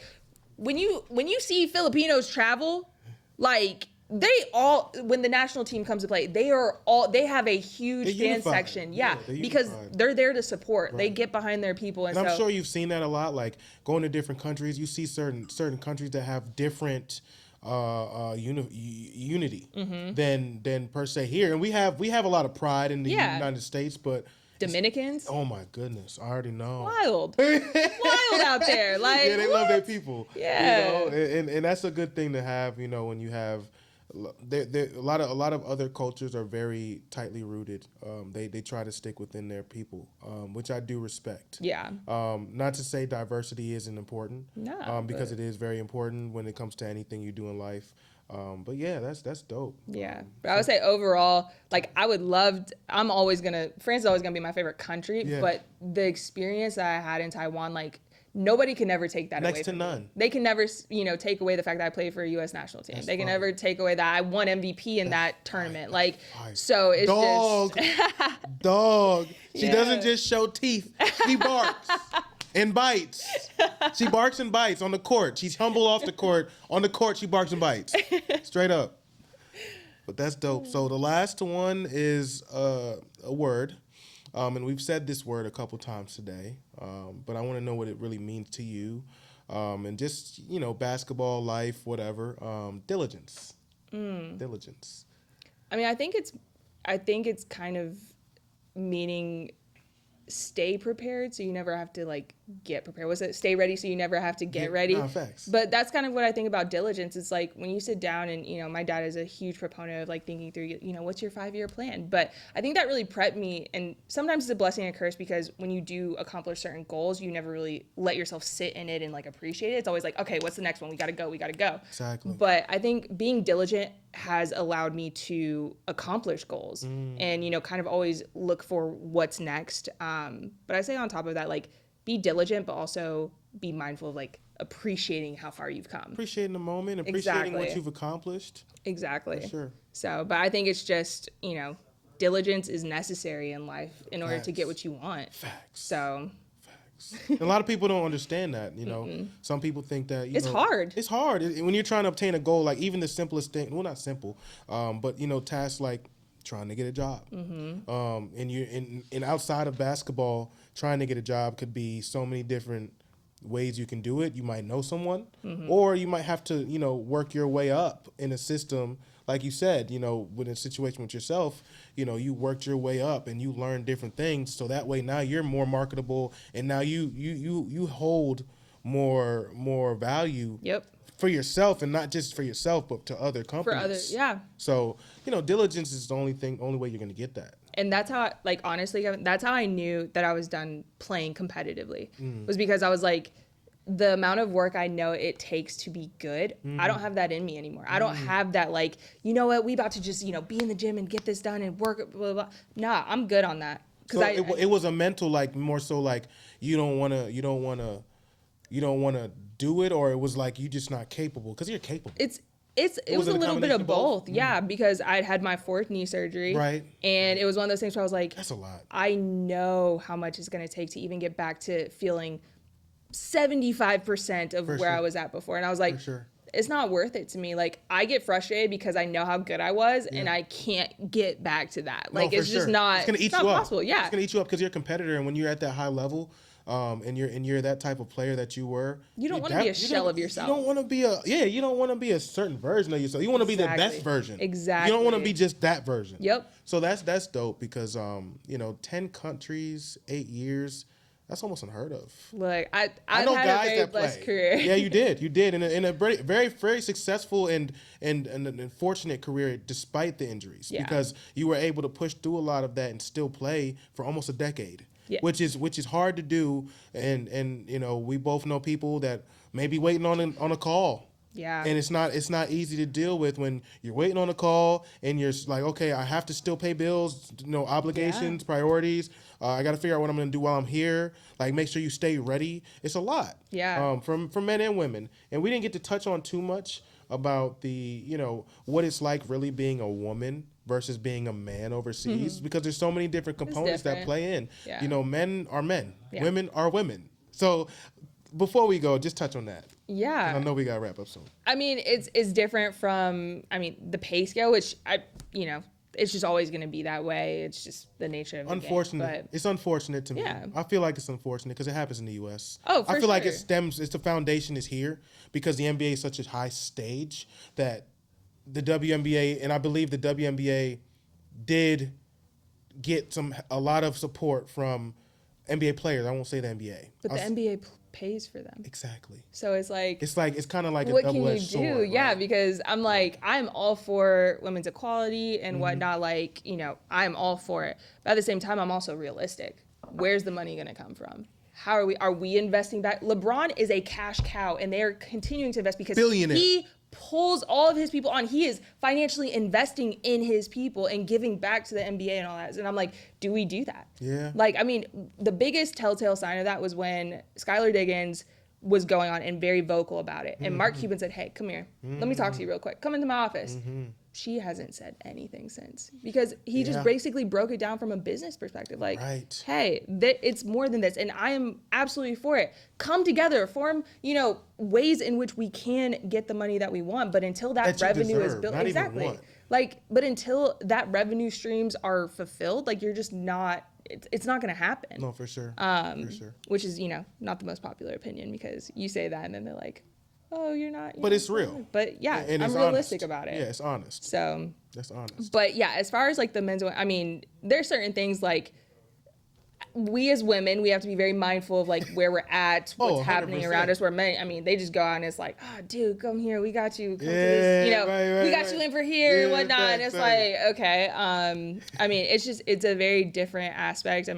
Speaker 4: when you see Filipinos travel, like, when the national team comes to play, they have a huge fan section. Yeah, because they're there to support. Right. They get behind their people. And
Speaker 3: I'm sure you've seen that a lot, like going to different countries. You see certain countries that have different unity than per se here. And we have a lot of pride in the United States, but
Speaker 4: Dominicans.
Speaker 3: Oh my goodness, I already know.
Speaker 4: Wild out there. Like,
Speaker 3: yeah, they love their people.
Speaker 4: Yeah,
Speaker 3: you know? and that's a good thing to have. You know, when you have. A lot of other cultures are very tightly rooted. They try to stick within their people, which I do respect.
Speaker 4: Yeah.
Speaker 3: Not to say diversity isn't important.
Speaker 4: No.
Speaker 3: Because it is very important when it comes to anything you do in life. But yeah, that's dope.
Speaker 4: Yeah. But I would say overall, like, France is always gonna be my favorite country. Yeah. But the experience that I had in Taiwan, like, nobody can never take that away from me.
Speaker 3: Next to none.
Speaker 4: They can never, you know, take away the fact that I played for a U.S. national team. They can never take away that I won MVP in that tournament. Like, so it's just...
Speaker 3: Dog. She doesn't just show teeth. She barks and bites. She barks and bites on the court. She's humble off the court. On the court, she barks and bites. Straight up. But that's dope. So the last one is a word. And we've said this word a couple times today, but I want to know what it really means to you, and just, you know, basketball, life, whatever. Diligence. Diligence.
Speaker 4: I mean, I think it's kind of meaning stay prepared so you never have to like get prepared. Was it stay ready so you never have to get ready?
Speaker 3: No, facts.
Speaker 4: But that's kind of what I think about diligence. It's like when you sit down and, you know, my dad is a huge proponent of like thinking through, you know, what's your 5-year plan? But I think that really prepped me, and sometimes it's a blessing and a curse, because when you do accomplish certain goals, you never really let yourself sit in it and like appreciate it. It's always like, okay, what's the next one? We gotta go.
Speaker 3: Exactly.
Speaker 4: But I think being diligent has allowed me to accomplish goals and, you know, kind of always look for what's next. But I say on top of that, like, be diligent, but also be mindful of like appreciating how far you've come.
Speaker 3: Appreciating the moment, appreciating what you've accomplished.
Speaker 4: Exactly.
Speaker 3: For sure.
Speaker 4: So, but I think it's just, you know, diligence is necessary in life in order to get what you want.
Speaker 3: Facts.
Speaker 4: So.
Speaker 3: A lot of people don't understand that, you know. Some people think that
Speaker 4: it's hard.
Speaker 3: It's hard when you're trying to obtain a goal, like even the simplest thing. Well, not simple, but you know, tasks like trying to get a job. And you in outside of basketball, trying to get a job could be so many different ways you can do it. You might know someone, or you might have to, work your way up in a system. Like you said, with a situation with yourself, you worked your way up and you learned different things. So that way now you're more marketable, and now you hold more value.
Speaker 4: Yep.
Speaker 3: For yourself, and not just for yourself, but to other companies.
Speaker 4: For others, yeah.
Speaker 3: So, diligence is the only way you're going to get that.
Speaker 4: And that's how, honestly, Kevin, that's how I knew that I was done playing competitively. Was because I was like, the amount of work I know it takes to be good, I don't have that in me anymore. I don't have that, you know what, we about to just, be in the gym and get this done and work, blah, blah, blah. Nah, I'm good on that.
Speaker 3: So it was a mental, more so you don't want to do it, or it was you just not capable, because you're capable.
Speaker 4: It was a little bit of both. Yeah, because I'd had my 4th knee surgery.
Speaker 3: Right.
Speaker 4: And it was one of those things where I was like,
Speaker 3: that's a lot.
Speaker 4: I know how much it's going to take to even get back to feeling 75% of where I was at before. And I was like, it's not worth it to me. I get frustrated because I know how good I was, and I can't get back to that. It's just not,
Speaker 3: it's gonna eat
Speaker 4: not
Speaker 3: you
Speaker 4: possible.
Speaker 3: Up.
Speaker 4: Yeah.
Speaker 3: It's going to eat you up because you're a competitor, and when you're at that high level, and you're that type of player that you were.
Speaker 4: You don't want to be a shell of yourself.
Speaker 3: You don't want to be you don't want to be a certain version of yourself. You want to be the best version.
Speaker 4: Exactly.
Speaker 3: You don't want to be just that version.
Speaker 4: Yep.
Speaker 3: So that's dope, because 10 countries, 8 years, that's almost unheard of.
Speaker 4: I've had a very blessed career.
Speaker 3: Yeah, you did in a very, very successful and fortunate career, despite the injuries, because you were able to push through a lot of that and still play for almost a decade. Yeah. Which is hard to do, and we both know people that may be waiting on a call.
Speaker 4: Yeah.
Speaker 3: And it's not easy to deal with when you're waiting on a call and you're like, okay, I have to still pay bills, obligations, priorities. I got to figure out what I'm going to do while I'm here. Make sure you stay ready. It's a lot.
Speaker 4: Yeah.
Speaker 3: From men and women, and we didn't get to touch on too much about the what it's like really being a woman versus being a man overseas, because there's so many different components that play in.
Speaker 4: Yeah.
Speaker 3: Men are men, women are women. So before we go, just touch on that.
Speaker 4: Yeah.
Speaker 3: I know we got to wrap up soon.
Speaker 4: I mean, it's different from, the pay scale, which it's just always going to be that way. It's just the nature of the
Speaker 3: unfortunate.
Speaker 4: Game,
Speaker 3: it's unfortunate to me.
Speaker 4: Yeah.
Speaker 3: I feel like it's unfortunate because it happens in the U.S.
Speaker 4: Oh, for
Speaker 3: I feel
Speaker 4: sure.
Speaker 3: like it's the foundation is here because the NBA is such a high stage that the WNBA, and I believe the WNBA did get a lot of support from NBA players. I won't say the NBA.
Speaker 4: But the NBA pays for them.
Speaker 3: Exactly.
Speaker 4: So it's
Speaker 3: kind of like a double-edged sword.
Speaker 4: What can you do?
Speaker 3: Right?
Speaker 4: Yeah, because I'm all for women's equality and whatnot. I'm all for it. But at the same time, I'm also realistic. Where's the money going to come from? How are we investing back? LeBron is a cash cow, and they are continuing to invest because he pulls all of his people on. He is financially investing in his people and giving back to the NBA and all that. And I'm like, do we do that?
Speaker 3: Yeah.
Speaker 4: The biggest telltale sign of that was when Skylar Diggins was going on and very vocal about it. And Mark Cuban said, hey, come here. Let me talk to you real quick. Come into my office. She hasn't said anything since because he just basically broke it down from a business perspective. Hey, it's more than this. And I am absolutely for it. Come together, form, ways in which we can get the money that we want. But until that revenue is built, exactly. But until that revenue streams are fulfilled, you're just not, it's not going to happen.
Speaker 3: No, for sure.
Speaker 4: Which is, not the most popular opinion because you say that and then they're like, oh, you're not.
Speaker 3: But it's real.
Speaker 4: But yeah,
Speaker 3: and
Speaker 4: I'm realistic about it.
Speaker 3: Yeah, it's honest.
Speaker 4: So.
Speaker 3: That's honest.
Speaker 4: But yeah, as far as the men's, there's certain things we as women, we have to be very mindful of where we're at, what's happening around us. Where men, they just go out and it's dude, come here, we got you. Come to this, we got you in for here and whatnot. And it's okay. It's a very different aspect.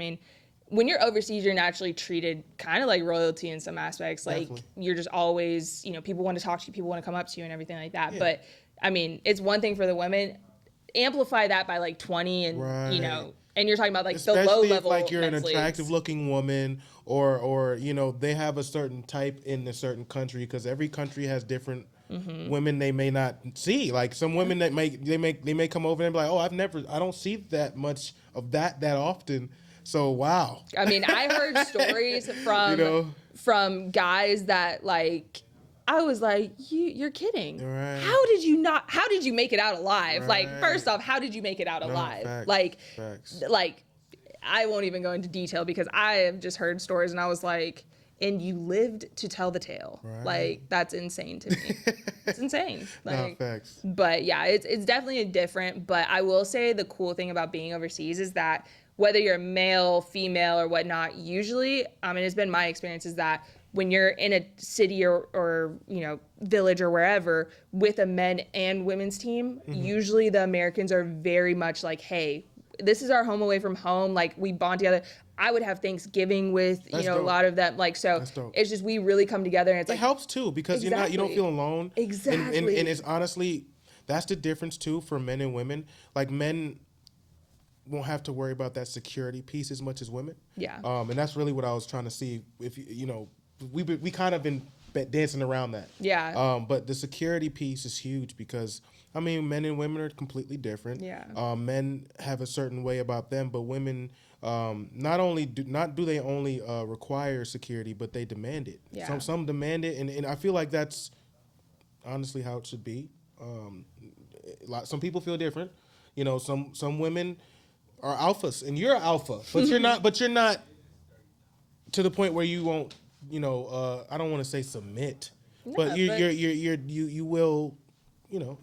Speaker 4: When you're overseas, you're naturally treated kind of like royalty in some aspects.
Speaker 3: Definitely.
Speaker 4: You're just always, people want to talk to you, people want to come up to you and everything like that. Yeah. But it's one thing for the women. Amplify that by 20 and, and you're talking about
Speaker 3: especially
Speaker 4: the low level.
Speaker 3: If you're an attractive looking woman or they have a certain type in a certain country because every country has different women they may not see. Some women that may come over and be like, oh, I don't see that much of that often. So wow.
Speaker 4: I heard stories from guys that I was like, you're kidding.
Speaker 3: Right.
Speaker 4: How did you make it out alive?
Speaker 3: Right.
Speaker 4: First off, how did you make it out alive?
Speaker 3: Facts.
Speaker 4: I won't even go into detail because I have just heard stories and I was like, and you lived to tell the tale.
Speaker 3: Right.
Speaker 4: Like, that's insane to me. It's insane. Like,
Speaker 3: facts.
Speaker 4: but yeah, it's definitely different. But I will say the cool thing about being overseas is that whether you're male, female, or whatnot, usually, and it's been my experience, is that when you're in a city or village or wherever with a men and women's team, usually the Americans are very much like, hey, this is our home away from home. Like, we bond together. I would have Thanksgiving with,
Speaker 3: That's
Speaker 4: a
Speaker 3: dope.
Speaker 4: lot of them. Like, so it's just, we really come together, and it's
Speaker 3: It
Speaker 4: like,
Speaker 3: helps too, because you don't feel alone.
Speaker 4: Exactly.
Speaker 3: And it's honestly, that's the difference too for men and women. Like, men won't have to worry about that security piece as much as women.
Speaker 4: Yeah.
Speaker 3: And that's really what I was trying to see. If we kind of been dancing around that.
Speaker 4: Yeah.
Speaker 3: But the security piece is huge because men and women are completely different.
Speaker 4: Yeah.
Speaker 3: Men have a certain way about them, but women not do they only require security, but they demand it.
Speaker 4: Yeah.
Speaker 3: Some demand it, and I feel like that's honestly how it should be. Some people feel different. Some women are alphas, and you're an alpha, but you're not. But you're not to the point where you won't. I don't want to say submit, but you will.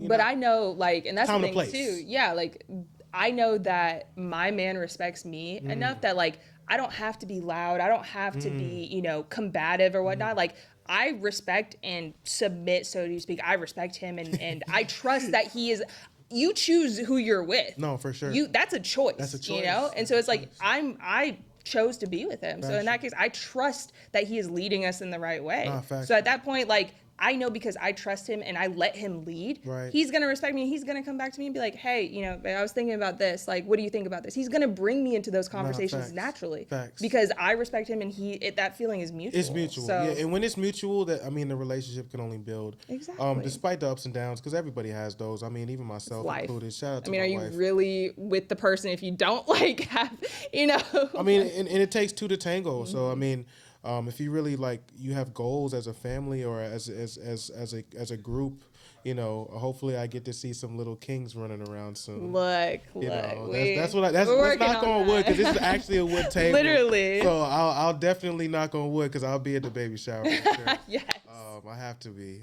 Speaker 4: But I know, like, and that's the thing
Speaker 3: place.
Speaker 4: too. Yeah, like, I know that my man respects me enough that, like, I don't have to be loud. I don't have to be, combative or whatnot. Like, I respect and submit, so to speak. I respect him, and I trust that he is. You choose who you're with.
Speaker 3: No, for sure.
Speaker 4: That's a choice.
Speaker 3: That's a choice.
Speaker 4: And so it's like I chose to be with him. So in that case, I trust that he is leading us in the right way.
Speaker 3: Nah, facts.
Speaker 4: So at that point, like, I know because I trust him and I let him lead.
Speaker 3: Right.
Speaker 4: He's gonna respect me. He's gonna come back to me and be like, "Hey, I was thinking about this. Like, what do you think about this?" He's gonna bring me into those conversations
Speaker 3: facts.
Speaker 4: naturally.
Speaker 3: Facts.
Speaker 4: Because I respect him and that feeling is mutual.
Speaker 3: It's mutual,
Speaker 4: So,
Speaker 3: yeah. And when it's mutual, the relationship can only build.
Speaker 4: Exactly.
Speaker 3: Despite the ups and downs, because everybody has those. Even myself included. Shout out to my
Speaker 4: are
Speaker 3: wife.
Speaker 4: you really with the person if you don't like have,
Speaker 3: and it takes two to tango. So if you really you have goals as a family or as a group, hopefully I get to see some little kings running around soon.
Speaker 4: That's
Speaker 3: let's knock on wood, because this is actually a wood table.
Speaker 4: Literally.
Speaker 3: So I'll definitely knock on wood, because I'll be at the baby shower. For sure.
Speaker 4: Yes.
Speaker 3: I have to be,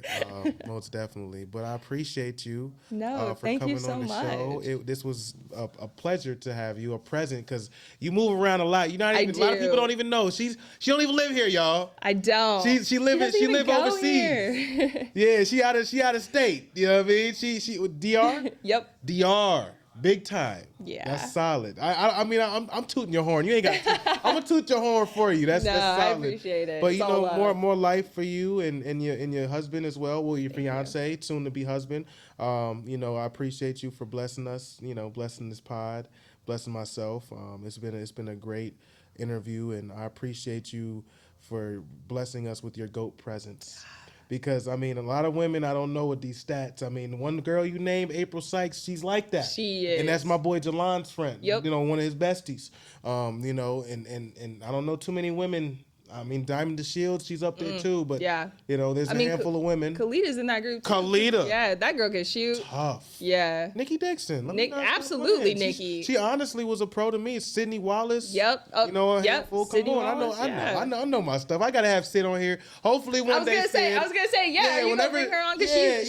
Speaker 3: most definitely. But I appreciate you
Speaker 4: for
Speaker 3: coming
Speaker 4: you so
Speaker 3: on the
Speaker 4: much.
Speaker 3: show. This was a pleasure to have you, a present, because you move around a lot. A lot of people don't even know. She don't even live here, y'all.
Speaker 4: I don't.
Speaker 3: She live overseas. Yeah, she out of state. You know what I mean? She DR?
Speaker 4: Yep.
Speaker 3: DR. Big time.
Speaker 4: Yeah.
Speaker 3: That's solid. I'm tooting your horn. You ain't got I'm gonna toot your horn for you. That's solid.
Speaker 4: I appreciate it.
Speaker 3: But
Speaker 4: It's
Speaker 3: more life for you and your husband as well. Well, your fiance, soon to be husband. I appreciate you for blessing us, blessing this pod, blessing myself. It's been a great interview, and I appreciate you for blessing us with your GOAT presence. Because, a lot of women, I don't know with these stats. One girl you named, April Sykes, she's like that.
Speaker 4: She is.
Speaker 3: And that's my boy Jalon's friend.
Speaker 4: Yep.
Speaker 3: One of his besties. And I don't know too many women. Diamond the Shield, she's up there too. But,
Speaker 4: yeah.
Speaker 3: There's a handful of women.
Speaker 4: Khalidah's in that group too.
Speaker 3: Khalida.
Speaker 4: Yeah, that girl can shoot.
Speaker 3: Tough.
Speaker 4: Yeah.
Speaker 3: Nikki Dixon.
Speaker 4: Absolutely, Nikki.
Speaker 3: She honestly was a pro to me. Sydney Wallace.
Speaker 4: Yep.
Speaker 3: A handful. Come
Speaker 4: Sydney
Speaker 3: on.
Speaker 4: Wallace,
Speaker 3: I know my stuff. I gotta have Sid on here. Hopefully one day.
Speaker 4: I was gonna say, yeah. Are you gonna bring her on? Because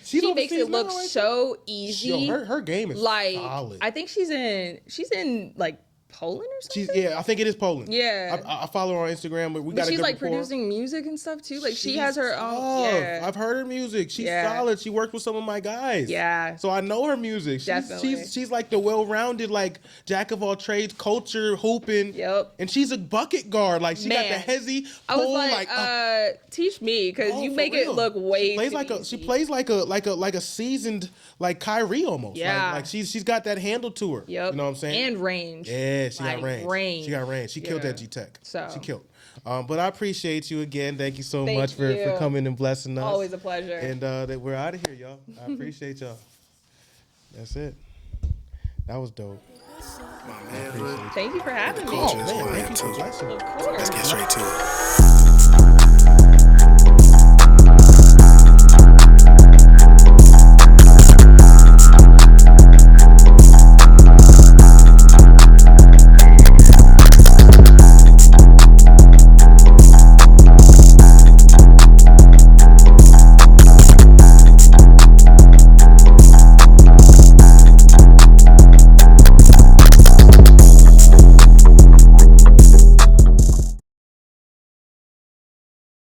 Speaker 4: she makes it look so easy.
Speaker 3: Yo, her game is solid.
Speaker 4: I think she's in like Poland or something?
Speaker 3: I think it is Poland.
Speaker 4: Yeah.
Speaker 3: I follow her on Instagram, but we got a good rapport.
Speaker 4: Producing music and stuff too. Like she has her own. Yeah.
Speaker 3: I've heard her music. She's solid. She worked with some of my guys.
Speaker 4: Yeah.
Speaker 3: So I know her music.
Speaker 4: Definitely.
Speaker 3: She's like the well-rounded, like jack of all trades, culture, hooping.
Speaker 4: Yep.
Speaker 3: And she's a bucket guard. Like she got the hezzy
Speaker 4: I was like, teach me, because you make it look way
Speaker 3: She plays like a seasoned like Kyrie almost.
Speaker 4: Yeah.
Speaker 3: Like she's got that handle to her.
Speaker 4: Yep.
Speaker 3: You know what I'm saying?
Speaker 4: And range.
Speaker 3: Yeah, she got range. She got range. She killed that G-Tech.
Speaker 4: So
Speaker 3: she killed. But I appreciate you again. Thank you so much for coming and blessing us.
Speaker 4: Always a pleasure.
Speaker 3: And we're out of here, y'all. I appreciate y'all. That's it. That was dope.
Speaker 1: My man,
Speaker 4: Thank you for having me.
Speaker 1: Culture is
Speaker 3: man,
Speaker 1: who I
Speaker 3: thank
Speaker 1: am
Speaker 3: you for
Speaker 1: too.
Speaker 3: blessing.
Speaker 4: Of course.
Speaker 1: Let's get straight to it.